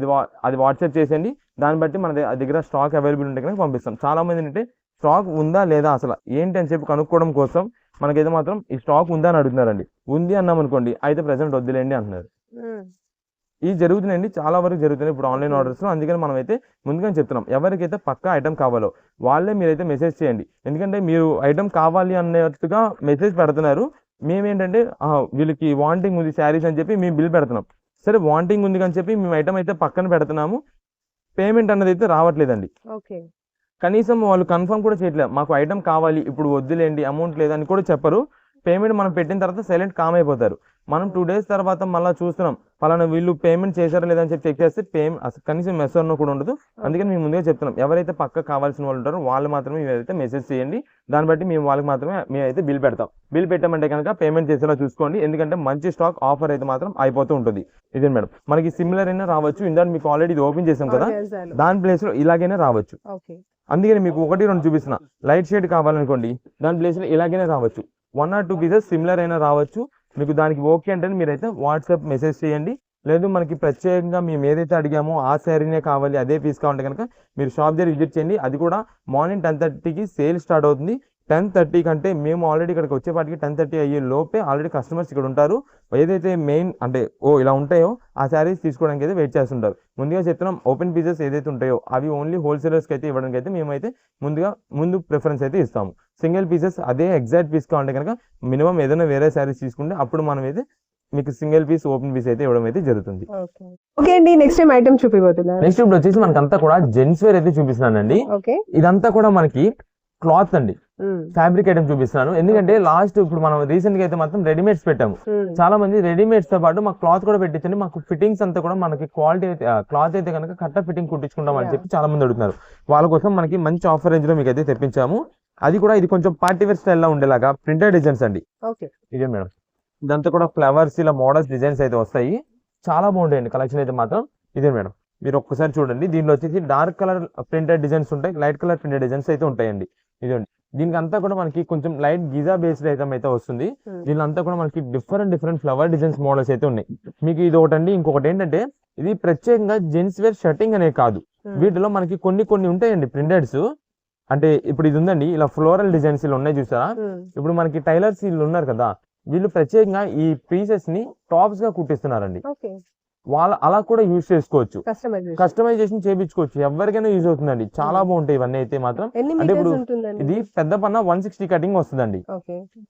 అది వాట్సాప్ చేసేయండి. దాన్ని బట్టి మన దగ్గర స్టాక్ అవైలబుల్ ఉంటే కనుక పంపిస్తాం. చాలా మంది ఏంటంటే స్టాక్ ఉందా లేదా అసలు ఏంటి అని చెప్పి కనుక్కోవడం కోసం మనకైతే మాత్రం ఈ స్టాక్ ఉందా అని అడుగుతున్నారండి. ఉంది అన్నాం అనుకోండి, అయితే ప్రెసెంట్ వద్దులేండి అంటున్నారు. ఇది జరుగుతున్నాయండి, చాలా వరకు జరుగుతున్నాయి ఇప్పుడు ఆన్లైన్ ఆర్డర్స్. అందుకని మనం అయితే ముందుగానే చెప్తున్నాం, ఎవరికైతే పక్కా ఐటమ్ కావాలో వాళ్ళే మీరైతే మెసేజ్ చేయండి. ఎందుకంటే మీరు ఐటమ్ కావాలి అన్నట్టుగా మెసేజ్ పెడుతున్నారు. మేమేంటంటే వీళ్ళకి వాంటింగ్ ఉంది శారీస్ అని చెప్పి మేము బిల్ పెడుతున్నాం. సరే వాంటింగ్ ఉంది అని చెప్పి మేము ఐటమ్ అయితే పక్కన పెడుతున్నాము, పేమెంట్ అన్నది అయితే రావట్లేదండి. ఓకే. కనీసం వాళ్ళు కన్ఫర్మ్ కూడా చేయట్లేదు, మాకు ఐటమ్ కావాలి ఇప్పుడు వద్దులేండి అమౌంట్ లేదని కూడా చెప్పరు. పేమెంట్ మనం పెట్టిన తర్వాత సైలెంట్ కామ్ అయిపోతారు. మనం 2 days తర్వాత మళ్ళీ చూస్తున్నాం పలానా వీళ్ళు పేమెంట్ చేశారా లేదని చెప్పి చెక్ చేస్తే అసలు కనీసం మెసేజ్ కూడా ఉండదు. అందుకని మేము ముందుగా చెప్తున్నాం, ఎవరైతే పక్క కావాల్సిన వాళ్ళు ఉంటారో వాళ్ళు మాత్రమే మీరైతే మెసేజ్ చేయండి. దాన్ని బట్టి మేము వాళ్ళకి మాత్రమే మేమైతే బిల్ పెడతాం. బిల్ పెట్టామంటే కనుక పేమెంట్ చేసేలా చూసుకోండి, ఎందుకంటే మంచి స్టాక్ ఆఫర్ అయితే మాత్రం అయిపోతూ ఉంటుంది. ఇదే మేడం, మనకి సిమిలర్ అయినా రావచ్చు. ఇందాక మీకు ఆల్రెడీ ఇది ఓపెన్ చేసాం కదా, దాని ప్లేస్ లో ఇలాగైనా రావచ్చు. అందుకని మీకు 1-2 చూపిస్తున్నా. లైట్ షేడ్ కావాలనుకోండి, దాని ప్లేస్ లో ఇలాగైనా రావచ్చు. 1 or 2 పీసెస్ సిమిలర్ అయినా రావచ్చు. మీకు దానికి ఓకే అంటే మీరైతే వాట్సాప్ మెసేజ్ చేయండి. లేదు మనకి ప్రత్యేకంగా మేము ఏదైతే అడిగామో ఆ శారీనే కావాలి, అదే పీస్ కావాలంటే కనుక మీరు షాప్ దగ్గర విజిట్ చేయండి. అది కూడా మార్నింగ్ 10:30కి సేల్ స్టార్ట్ అవుతుంది. 10:30 కంటే మేము ఆల్రెడీ ఇక్కడికి వచ్చేపాటికి 10:30 అయ్యే లోపే ఆల్రెడీ కస్టమర్స్ ఇక్కడ ఉంటారు. ఏదైతే మెయిన్ అంటే ఇలా ఉంటాయో ఆ శారీస్ తీసుకోవడానికి అయితే వెయిట్ చేస్తుంటారు. ముందుగా చెప్తున్నాం, ఓపెన్ పీసెస్ ఏదైతే ఉంటాయో అవి ఓన్లీ హోల్సేలర్స్కి అయితే ఇవ్వడానికి అయితే మేమైతే ముందు ప్రిఫరెన్స్ అయితే ఇస్తాము. సింగిల్ పీసెస్ అదే ఎగ్జాక్ట్ పీస్ కావాలంటే కనుక మినిమం ఏదైనా వేరే శారీస్ తీసుకుంటే అప్పుడు మనం అయితే మీకు సింగిల్ పీస్ ఓపెన్ పీస్ అయితే ఇవ్వడం అయితే జరుగుతుంది. ఓకే అండి, నెక్స్ట్ టైం ఐటమ్ చూపిపోతున్నారు. నెక్స్ట్ ఇప్పుడు వచ్చేసి మనకంతా కూడా జెంట్స్ వేర్ అయితే చూపిస్తున్నానండి. ఇదంతా కూడా మనకి క్లాత్ అండి, ఫ్యాబ్రిక్ ఐటమ్ చూపిస్తున్నాను. ఎందుకంటే లాస్ట్ ఇప్పుడు మనం రీసెంట్ గా అయితే మాత్రం రెడీమేడ్స్ పెట్టాము. చాలా మంది రెడీమేడ్స్ తో పాటు మాకు క్లాత్ కూడా పెట్టించండి, మాకు ఫిట్టింగ్స్ అంతా కూడా మనకి క్వాలిటీ క్లాత్ అయితే కనుక కట్ట ఫిట్టింగ్ కుట్టించుకుంటాం అని చెప్పి చాలా మంది అడుగుతున్నారు. వాళ్ళ కోసం మనకి మంచి ఆఫర్ రేంజ్ లో మీకు అయితే తెప్పించాము. అది కూడా ఇది కొంచెం పార్టీ వేర్ స్టైల్ లో ఉండేలాగా ప్రింటెడ్ డిజైన్స్ అండి. ఇదే మేడం, ఇదంతా కూడా ఫ్లవర్స్ ఇలా మోడల్స్ డిజైన్స్ అయితే వస్తాయి. చాలా బాగుంటాయండి కలెక్షన్ అయితే మాత్రం. ఇదే మేడం, మీరు ఒక్కసారి చూడండి. దీనిలో వచ్చేసి డార్క్ కలర్ ప్రింటెడ్ డిజైన్స్ ఉంటాయి, లైట్ కలర్ ప్రింటెడ్ డిజైన్స్ అయితే ఉంటాయండి. ఇదండి, దీనికి అంతా కూడా మనకి కొంచెం లైట్ గిజా బేస్డ్ ఐటమ్ అయితే వస్తుంది. దీని అంతా కూడా మనకి డిఫరెంట్ ఫ్లవర్ డిజైన్స్ మోడల్స్ అయితే ఉన్నాయి. మీకు ఇది ఒకటండి. ఇంకొకటి ఏంటంటే ఇది ప్రత్యేకంగా జెంట్స్ వేర్ షర్టింగ్ అనే కాదు, వీటిలో మనకి కొన్ని ఉంటాయండి ప్రింటెడ్స్. అంటే ఇప్పుడు ఇది ఉందండి, ఇలా ఫ్లోరల్ డిజైన్స్ ఇలా ఉన్నాయి చూసారా. ఇప్పుడు మనకి టైలర్స్ వీళ్ళు ఉన్నారు కదా, వీళ్ళు ప్రత్యేకంగా ఈ పీసెస్ ని టాప్స్ గా కుట్టిస్తున్నారండి. వాళ్ళు అలా కూడా యూజ్ చేసుకోవచ్చు, కస్టమైజేషన్ చేయించుకోవచ్చు, ఎవరికైనా యూజ్ అవుతుందండి. చాలా బాగుంటాయి ఇవన్నీ అయితే మాత్రం. అంటే ఇప్పుడు ఇది పెద్ద పన్న 160 కటింగ్ వస్తుందండి,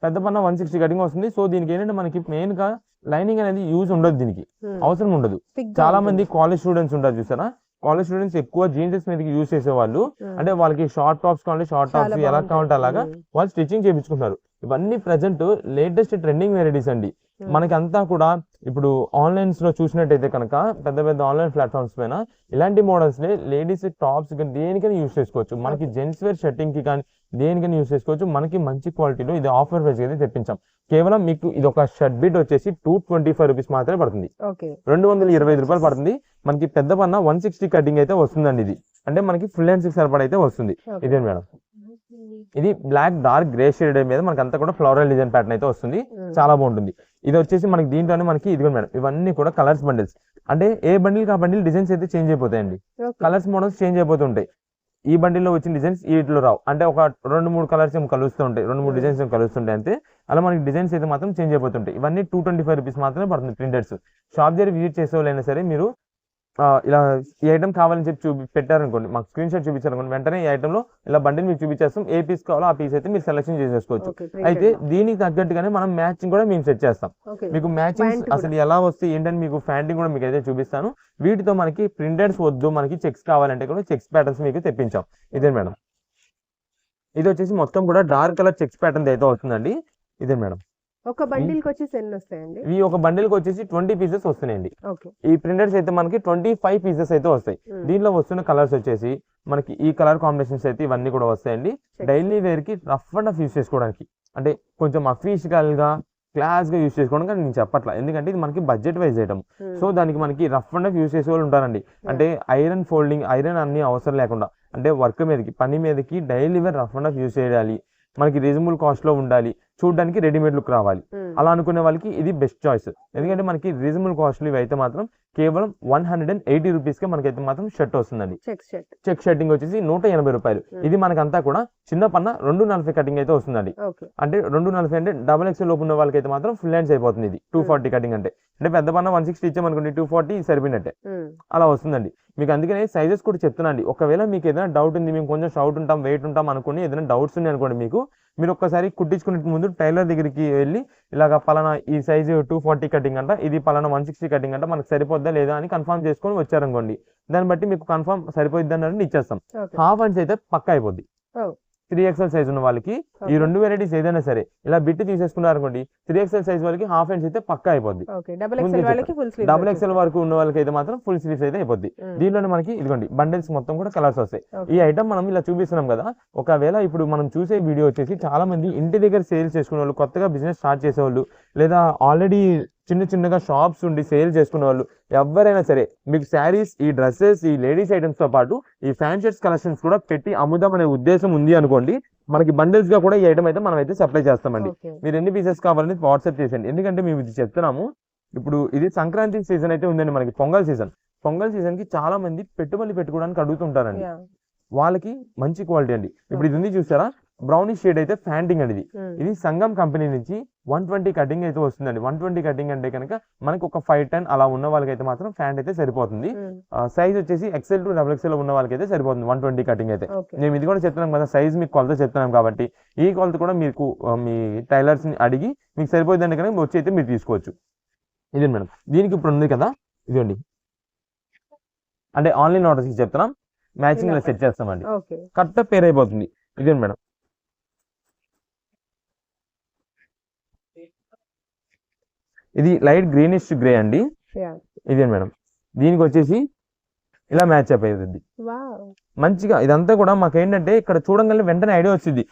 పెద్ద పన్న 160 కటింగ్ వస్తుంది. సో దీనికి ఏంటంటే మనకి మెయిన్ గా లైనింగ్ అనేది యూజ్ ఉండదు, దీనికి అవసరం ఉండదు. చాలా మంది కాలేజ్ స్టూడెంట్స్ ఉంటారు చూసారా, కాలేజ్ స్టూడెంట్స్ ఎక్కువ జీన్సెస్ మీదకి యూజ్ చేసేవాళ్ళు. అంటే వాళ్ళకి షార్ట్ టాప్స్ కావాలి, షార్ట్ టాప్స్ ఎలా కావాలంటే అలాగా వాళ్ళు స్టిచ్చింగ్ చేయించుకుంటున్నారు. ఇవన్నీ ప్రజెంట్ లేటెస్ట్ ట్రెండింగ్ వెరైటీస్ అండి. మనకి అంతా కూడా ఇప్పుడు ఆన్లైన్స్ లో చూసినట్టయితే కనుక పెద్ద ఆన్లైన్ ప్లాట్ఫామ్స్ పైన ఇలాంటి మోడల్స్ ని లేడీస్ టాప్స్ దేనికైనా యూజ్ చేసుకోవచ్చు. మనకి జెంట్స్ వేర్ షర్టింగ్ కి కానీ దేనికైనా యూజ్ చేసుకోవచ్చు. మనకి మంచి క్వాలిటీలో ఇది ఆఫర్ ప్రైస్ అయితే తెప్పించాం. కేవలం మీకు ఇది ఒక షర్ట్ బిట్ వచ్చేసి 225 రూపీస్ మాత్రమే పడుతుంది, 225 రూపాయలు పడుతుంది. మనకి పెద్ద పన్న 160 కటింగ్ అయితే వస్తుందండి. ఇది అంటే మనకి ఫుల్ అండ్ 6 సరిపడ అయితే వస్తుంది. ఇదే మేడం, ఇది బ్లాక్ డార్క్ గ్రే షేడ్ మీద మనకి అంతా కూడా ఫ్లోరల్ డిజైన్ ప్యాటర్న్ అయితే వస్తుంది. చాలా బాగుంటుంది. ఇది వచ్చేసి మనకి దీంట్లోనే మనకి ఇదిగో మేడం, ఇవన్నీ కూడా కలర్స్ బండిల్స్. అంటే ఏ బండిల్ ఆ బండిల్ డిజైన్స్ అయితే చేంజ్ అయిపోతాయండి, కలర్స్ మోడల్స్ చేంజ్ అయిపోతుంటాయి. ఈ బండిల్లో వచ్చిన డిజైన్స్ వీటిలో రావు. అంటే ఒక 2-3 కలర్స్ ఏమో కలుస్తుంటాయి, 2-3 డిజైన్స్ ఏమో కలుస్తుంటాయి అంతే. అలా మనకి డిజైన్స్ అయితే మాత్రం చేంజ్ అయిపోతుంటాయి. ఇవన్నీ 225 రూపీస్ మాత్రమే పడుతుంది ప్రింటెడ్స్. షాప్ దగ్గర విజిట్ చేసే వాళ్ళైనా సరే మీరు ఇలా ఈ ఐటమ్ కావాలని చెప్పి పెట్టారనుకోండి, మాకు స్క్రీన్ షాట్ చూపించారనుకోండి, వెంటనే ఈ ఐటమ్ లో ఇలా బండిల్ మీకు చూపించేస్తాం. ఏ పీస్ కావాలో ఆ పీస్ అయితే మీరు సెలెక్షన్ చేసేసుకోవచ్చు. అయితే దీనికి తగ్గట్టుగానే మనం మ్యాచింగ్ కూడా మేము సెట్ చేస్తాం. మీకు మ్యాచింగ్ అసలు ఎలా వస్తే ఏంటని మీకు ఫ్యాంటింగ్ కూడా మీకు అయితే చూపిస్తాను. వీటితో మనకి ప్రింటెడ్స్ వద్దు, మనకి చెక్స్ కావాలంటే కూడా చెక్స్ ప్యాటర్న్స్ మీకు తెప్పించాం. ఇదే మేడం, ఇది వచ్చేసి మొత్తం కూడా డార్క్ కలర్ చెక్స్ ప్యాటర్న్ అయితే వస్తుందండి. ఇదే మేడం, ఒక బండిల్ కి వచ్చేసి ఎన్ని వస్తాయండి? ఇవి ఒక బండిల్ కి వచ్చేసి 20 పీసెస్ వస్తున్నాయండి. ఓకే. ఈ ప్రింటర్స్ అయితే మనకి 25 పీసెస్ అయితే వస్తాయి. దీనిలో వస్తున్న కలర్స్ వచ్చేసి మనకి ఈ కలర్ కాంబినేషన్స్ అయితే ఇవన్నీ కూడా వస్తాయండి. డైలీ వేర్ కి రఫ్ అండ్ రఫ్ యూస్ చేసుకోవడానికి, అంటే కొంచెం అఫీషియల్ గా క్లాస్ గా యూస్ చేసుకోవడానికి నేను చెప్పట్లా, ఎందుకంటే ఇది మనకి బడ్జెట్ వైజ్ ఐటమ్. సో దానికి మనకి రఫ్ అండ్ రఫ్ యూస్ చేసే వాళ్ళు ఉంటారండి. అంటే ఐరన్ ఫోల్డింగ్, ఐరన్ అన్ని అవసరం లేకుండా, అంటే వర్క్ మీదకి, పని మీదకి daily wear rough and rough use చేయాలి, మనకి రీజనబుల్ కాస్ట్ లో ఉండాలి, చూడడానికి రెడీమేడ్ లుక్ రావాలి, అలా అనుకునే వాళ్ళకి ఇది బెస్ట్ చాయిస్. ఎందుకంటే మనకి రీజనబుల్ కాస్ట్ ఇవి అయితే మాత్రం కేవలం 180 రూపీస్ కే మనకైతే మాత్రం షర్ట్ వస్తుందండి. చెక్ షర్టింగ్ వచ్చేసి 180 రూపాయలు. ఇది మనకంతా కూడా చిన్న పన్న 240 కటింగ్ అయితే వస్తుందండి. అంటే 240 అంటే డబుల్ ఎక్స్ఎల్ లోపు ఉన్న వాళ్ళకైతే మాత్రం ఫుల్ హ్యాండ్స్ అయిపోతుంది. ఇది 240 కటింగ్ అంటే పెద్ద పన్న 160 ఇచ్చామనుకోండి, 240 సరిపోయినట్టే అలా వస్తుందండి. మీకు అందుకనే సైజెస్ కూడా చెప్తున్నాండి. ఒకవేళ మీకు ఏదైనా డౌట్ ఉంది, మేము కొంచెం షౌట్ ఉంటాం, వెయిట్ ఉంటాం అనుకోండి, ఏదైనా డౌట్స్ ఉన్నాయి అనుకోండి, మీరు ఒక్కసారి కుట్టించుకునే ముందు టైలర్ దగ్గరికి వెళ్ళి ఇలాగ పలానా ఈ సైజు 240 కటింగ్ అంట, ఇది పలానా 160 కటింగ్ అంట, మనకు సరిపోద్దా లేదా అని కన్ఫర్మ్ చేసుకొని వచ్చారనుకోండి, దాన్ని బట్టి మీకు కన్ఫర్మ్ సరిపోద్ది అన్నది ఇచ్చేస్తాం. హాఫ్ హ్యాండ్స్ అయితే పక్కా అయిపోద్ది. 3XL సైజ్ ఉన్న వాళ్ళకి ఈ రెండు వెరైటీస్ ఏదైనా సరే ఇలా బిట్ తీసేసుకున్నారు అనుకోండి, 3XL సైజ్ వాళ్ళకి హాఫ్ హ్యాండ్స్ అయితే పక్కా అయిపోద్ది. డబుల్ ఎక్స్ఎల్ వరకు ఉన్న వాళ్ళకి అయితే మాత్రం ఫుల్ స్లీవ్స్ అయితే అయిపోద్ది. దీనిలోనే మనకి ఇదిగోండి బండిల్స్ మొత్తం కూడా కలర్స్ వస్తాయి. ఈ ఐటమ్ మనం ఇలా చూపిస్తున్నాం కదా, ఒకవేళ ఇప్పుడు మనం చూసే వీడియో వచ్చేసి చాలా మంది ఇంటి దగ్గర సేల్స్ చేసుకునే వాళ్ళు, కొత్తగా బిజినెస్ స్టార్ట్ చేసేవాళ్ళు, లేదా ఆల్రెడీ చిన్నగా షాప్స్ ఉండి సేల్ చేసుకునే వాళ్ళు ఎవరైనా సరే మీకు శారీస్, ఈ డ్రెస్సెస్, ఈ లేడీస్ ఐటమ్స్ తో పాటు ఈ ఫ్యాన్ షర్ట్స్ కలెక్షన్స్ కూడా పెట్టి అమ్ముదాం అనే ఉద్దేశం ఉంది అనుకోండి, మనకి బండిల్స్ గా కూడా ఈ ఐటమ్ అయితే మనం అయితే సప్లై చేస్తామండి. మీరు ఎన్ని పీసెస్ కావాలని వాట్సాప్ చేసేయండి. ఎందుకంటే మేము ఇది చెప్తున్నాము, ఇప్పుడు ఇది సంక్రాంతి సీజన్ అయితే ఉందండి, మనకి పొంగల్ సీజన్ కి చాలా మంది పెట్టుబడి పెట్టుకోవడానికి అడుగుతుంటారండి. వాళ్ళకి మంచి క్వాలిటీ అండి. ఇప్పుడు ఇది ఉంది చూసారా, బ్రౌనిష్ షేడ్ అయితే ఫ్యాంటింగ్ అండి. ఇది సంగం కంపెనీ నుంచి 120 కటింగ్ అయితే వస్తుందండి. 120 కటింగ్ అంటే కనుక మనకి ఒక 510 అలా ఉన్న వాళ్ళకైతే మాత్రం ఫ్యాంట్ అయితే సరిపోతుంది. సైజ్ వచ్చేసి XL to XXL ఉన్న వాళ్ళకైతే సరిపోతుంది 120 కటింగ్ అయితే. మేము ఇది కూడా చెప్తున్నాం కదా, సైజ్ మీకు కొలత చెప్తున్నాం కాబట్టి ఈ కొలత కూడా మీకు మీ టైలర్స్ ని అడిగి మీకు సరిపోతుంది అంటే కనుక వచ్చి అయితే మీరు తీసుకోవచ్చు. ఇది మేడం, దీనికి ఇప్పుడు ఉంది కదా, ఇదండి అంటే ఆన్లైన్ ఆర్డర్స్ చెప్తున్నాం, మ్యాచింగ్ లో సెట్ చేస్తామండి, కరెక్ట్ పేర్ అయిపోతుంది. ఇదే మేడం, ఇది లైట్ గ్రీనిష్ గ్రే అండి. ఇదే మేడం, దీనికి వచ్చేసి ఇలా మ్యాచ్ అప్ అయ్యింది మంచిగా. ఇదంతా కూడా మాకు ఏంటంటే ఇక్కడ చూడగానే వెంటనే ఐడియా వచ్చింది,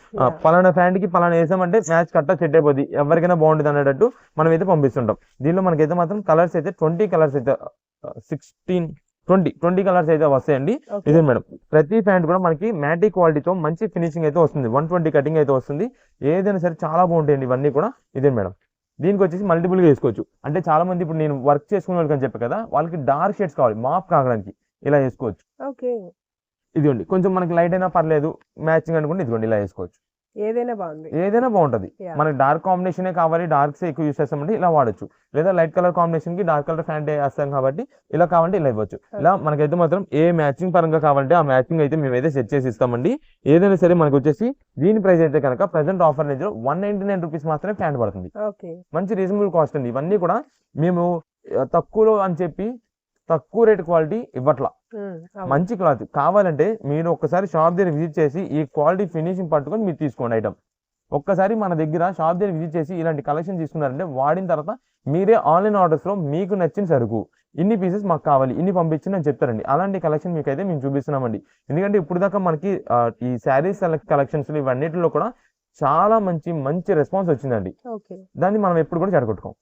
పలానా ఫ్యాంట్ కి పలానా వేసామంటే మ్యాచ్ కరెక్ట్ సెట్ అయిపోద్ది, ఎవరికైనా బాగుంటుంది అనేటట్టు మనం అయితే పంపిస్తుంటాం. దీనిలో మనకైతే మాత్రం కలర్స్ అయితే 20 కలర్స్ అయితే 20 కలర్స్ అయితే వస్తాయండి. ఇదే మేడం, ప్రతి ప్యాంట్ కూడా మనకి మ్యాటీ క్వాలిటీతో మంచి ఫినిషింగ్ అయితే వస్తుంది. 120 కటింగ్ అయితే వస్తుంది. ఏదైనా సరే చాలా బాగుంటాయండి ఇవన్నీ కూడా. ఇదే మేడం, దీనికి వచ్చేసి మల్టిపుల్ గా వేసుకోవచ్చు. అంటే చాలా మంది ఇప్పుడు నేను వర్క్ చేసుకునే వాళ్ళకి అని చెప్పాను కదా, వాళ్ళకి డార్క్ షేడ్స్ కావాలి మాప్ కావడానికి, ఇలా వేసుకోవచ్చు. ఇదిగోండి, కొంచెం మనకి లైట్ అయినా పర్లేదు, మ్యాచింగ్ అనుకుంటే ఇదిగోండి ఇలా వేసుకోవచ్చు. ఏదైనా బాగుంటది. మనకి డార్క్ కాంబినేషన్ కావాలి, డార్క్స్ ఎక్కువ యూస్ చేస్తామంటే ఇలా వాడచ్చు, లేదా లైట్ కలర్ కాంబినేషన్ కి డార్క్ కలర్ ఫ్యాంట్ వేస్తాం కాబట్టి ఇలా కావాలంటే ఇలా ఇవ్వచ్చు. ఇలా మనకైతే మాత్రం ఏ మ్యాచింగ్ పరంగా కావాలంటే ఆ మ్యాచింగ్ అయితే మేమైతే సెట్ చేసి ఇస్తామండి. ఏదైనా సరే మనకి వచ్చేసి దీని ప్రైస్ అయితే కనుక ప్రెసెంట్ ఆఫర్ రేంజ్ లో 199 రూపీస్ మాత్రమే ప్యాంట్ పడుతుంది. మంచి రీజనబుల్ కాస్ట్ అండి. ఇవన్నీ కూడా మేము తక్కువలో అని చెప్పి తక్కువ రేట్ క్వాలిటీ ఇవ్వట్లా, మంచి క్లాత్ కావాలంటే మీరు ఒక్కసారి షాప్ దగ్గర విజిట్ చేసి ఈ క్వాలిటీ ఫినిషింగ్ పట్టుకొని మీరు తీసుకోండి ఐటమ్. ఒక్కసారి మన దగ్గర షాప్ దగ్గర విజిట్ చేసి ఇలాంటి కలెక్షన్ తీసుకున్నారంటే వాడిన తర్వాత మీరే ఆన్లైన్ ఆర్డర్స్ లో మీకు నచ్చిన సరుకు ఇన్ని పీసెస్ మాకు కావాలి, ఇన్ని పంపించండి అని చెప్తారండి. అలాంటి కలెక్షన్ మీకు అయితే మేము చూపిస్తున్నామండి. ఎందుకంటే ఇప్పుడు దాకా మనకి ఈ శారీస్ కలెక్షన్స్ ఇవన్నిటిలో కూడా చాలా మంచి రెస్పాన్స్ వచ్చిందండి. దాన్ని మనం ఎప్పుడు కూడా చెడగొట్టుకోం.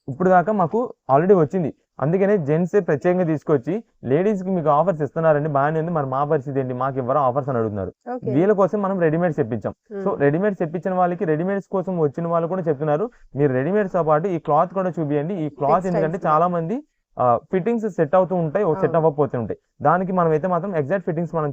ఇప్పుడు దాకా మాకు ఆల్రెడీ వచ్చింది, అందుకనే జెంట్స్ ప్రత్యేకంగా తీసుకొచ్చి లేడీస్ కి మీకు ఆఫర్స్ ఇస్తున్నారండి, బాగానే ఉంది, మరి మా పరిస్థితి ఏంటి, మాకు ఎవరో ఆఫర్స్ అని అడుగుతున్నారు. వీళ్ళ కోసం మనం రెడీమేడ్స్ తెప్పించాం. సో రెడీమేడ్స్ తెప్పించిన వాళ్ళకి రెడీమేడ్స్ కోసం వచ్చిన వాళ్ళు కూడా చెప్తున్నారు, మీరు రెడీమేడ్స్ తో పాటు ఈ క్లాత్ కూడా చూపియండి. ఈ క్లాత్ ఎందుకంటే చాలా మంది ఫిట్టింగ్స్ సెట్ అవుతూ ఉంటాయి, సెట్ అవ్వకపోతూ ఉంటాయి. దానికి మనం అయితే మాత్రం ఎగ్జాక్ట్ ఫిట్టింగ్స్ మనం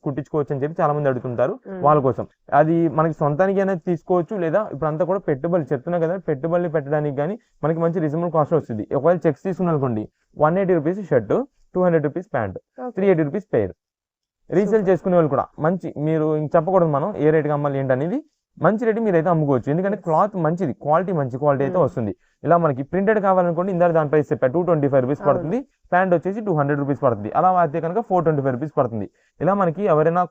కుట్టించుకోవచ్చు అని చెప్పి చాలా మంది అడుగుతుంటారు. వాళ్ళ కోసం అది మనకి సొంతానికి అనేది తీసుకోవచ్చు, లేదా ఇప్పుడు అంతా కూడా పెట్టుబడి చెప్తున్నా కదా, పెట్టుబడులు పెట్టడానికి కానీ మనకి మంచి రీజనబుల్ కాస్ట్ వస్తుంది. ఒకవేళ చెక్స్ తీసుకున్న అనుకోండి 180 rupees shirt, 200 rupees pant, 380 rupees pair. Resale చేసుకునే వాళ్ళు కూడా మంచి, మీరు ఇంక చెప్పకూడదు మనం ఏ రేట్కి అమ్మాలి ఏంటనేది, మంచి రేటు మీరు అయితే అమ్ముకోవచ్చు. ఎందుకంటే క్లాత్ మంచిది, మంచి క్వాలిటీ అయితే వస్తుంది. ఇలా మనకి ప్రింటెడ్ కావాలనుకోండి, ఇందాక దాని ప్రైస్ చెప్పా 225 రూపీస్ పడుతుంది, ప్యాంట్ వచ్చేసి 200 రూపీస్ పడుతుంది. అలా అయితే కనుక 425 రూపీస్ పడుతుంది. ఇలా మనకి ఎవరైనా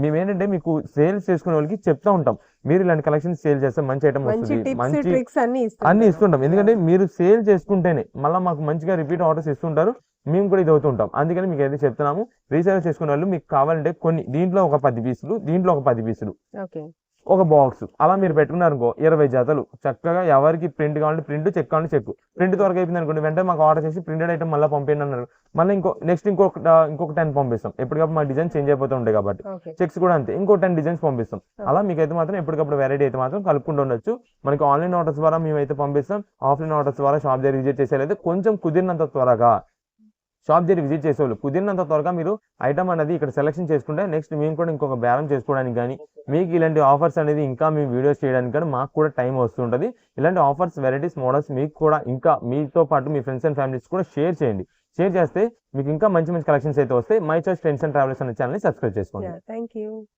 మేము ఏంటంటే మీకు సేల్స్ చేసుకునే వాళ్ళకి చెప్తా ఉంటాం, మీరు ఇలాంటి కలెక్షన్ సేల్ చేస్తే మంచి ఐటమ్ మంచి వస్తుంది, టిప్స్ మంచి ట్రిక్స్ అన్ని అన్ని ఇస్తుంటారు. ఇస్తుంటాం. ఎందుకంటే మీరు సేల్ చేసుకుంటేనే మళ్ళీ మాకు మంచిగా రిపీట్ ఆర్డర్స్ ఇస్తుంటారు, మేము కూడా ఇది అవుతుంటాం. అందుకని మీకు అయితే చెప్తున్నాము, రీసేల్ చేసుకునే వాళ్ళు మీకు కావాలంటే కొన్ని దీంట్లో ఒక 10 పీసులు, దీంట్లో ఒక 10 పీసులు, ఓకే. ఒక బాక్స్ అలా మీరు పెట్టుకున్నారనుకో 20 జతలు చక్కగా ఎవరికి ప్రింట్ కావాలంటే ప్రింట్, చెక్ కావాలంటే చెక్. ప్రింట్ త్వరగా అయిపోయింది అనుకోండి, వెంటనే మాకు ఆర్డర్ చేసి ప్రింటెడ్ ఐటమ్ మళ్ళీ పంపేయండి అన్నారు, మళ్ళీ ఇంకొక 10 పంపిస్తాం. ఎప్పటికప్పుడు మా డిజైన్ చేంజ్ అయిపోతూ ఉంటాయి కాబట్టి. ఓకే. చెక్స్ కూడా అంతే, ఇంకో 10 డిజైన్స్ పంపిస్తాం. అలా మీకైతే మాత్రం ఎప్పటికప్పుడు వెరైటీ అయితే మాత్రం కలుపుకుంటూ ఉండొచ్చు. మనకి ఆన్లైన్ ఆర్డర్స్ ద్వారా మేమైతే పంపిస్తాం, ఆఫ్లైన్ ఆర్డర్స్ ద్వారా షాప్ దగ్గర విజిట్ చేసేది కొంచెం కుదిరినంత త్వరగా షాప్ దగ్గర విజిట్ చేసేవాళ్ళు కుదిరినంత త్వరగా మీరు ఐటమ్ అనేది ఇక్కడ సెలెక్షన్ చేసుకుంటే నెక్స్ట్ మేము కూడా ఇంకొక బేరం చేసుకోవడానికి కానీ, మీకు ఇలాంటి ఆఫర్స్ అనేది ఇంకా మేము వీడియోస్ చేయడానికి కానీ మాకు కూడా టైం వస్తుంటుంది. ఇలాంటి ఆఫర్స్, వెరైటీస్, మోడల్స్ మీకు కూడా ఇంకా మీతో పాటు మీ ఫ్రెండ్స్ అండ్ ఫ్యామిలీస్ కూడా షేర్ చేయండి. షేర్ చేస్తే మీకు ఇంకా మంచి మంచి కలెక్షన్స్ అయితే వస్తాయి. My choice trends and travels అనే ఛానల్ని సబ్స్క్రైబ్ చేసుకోండి. Thank you.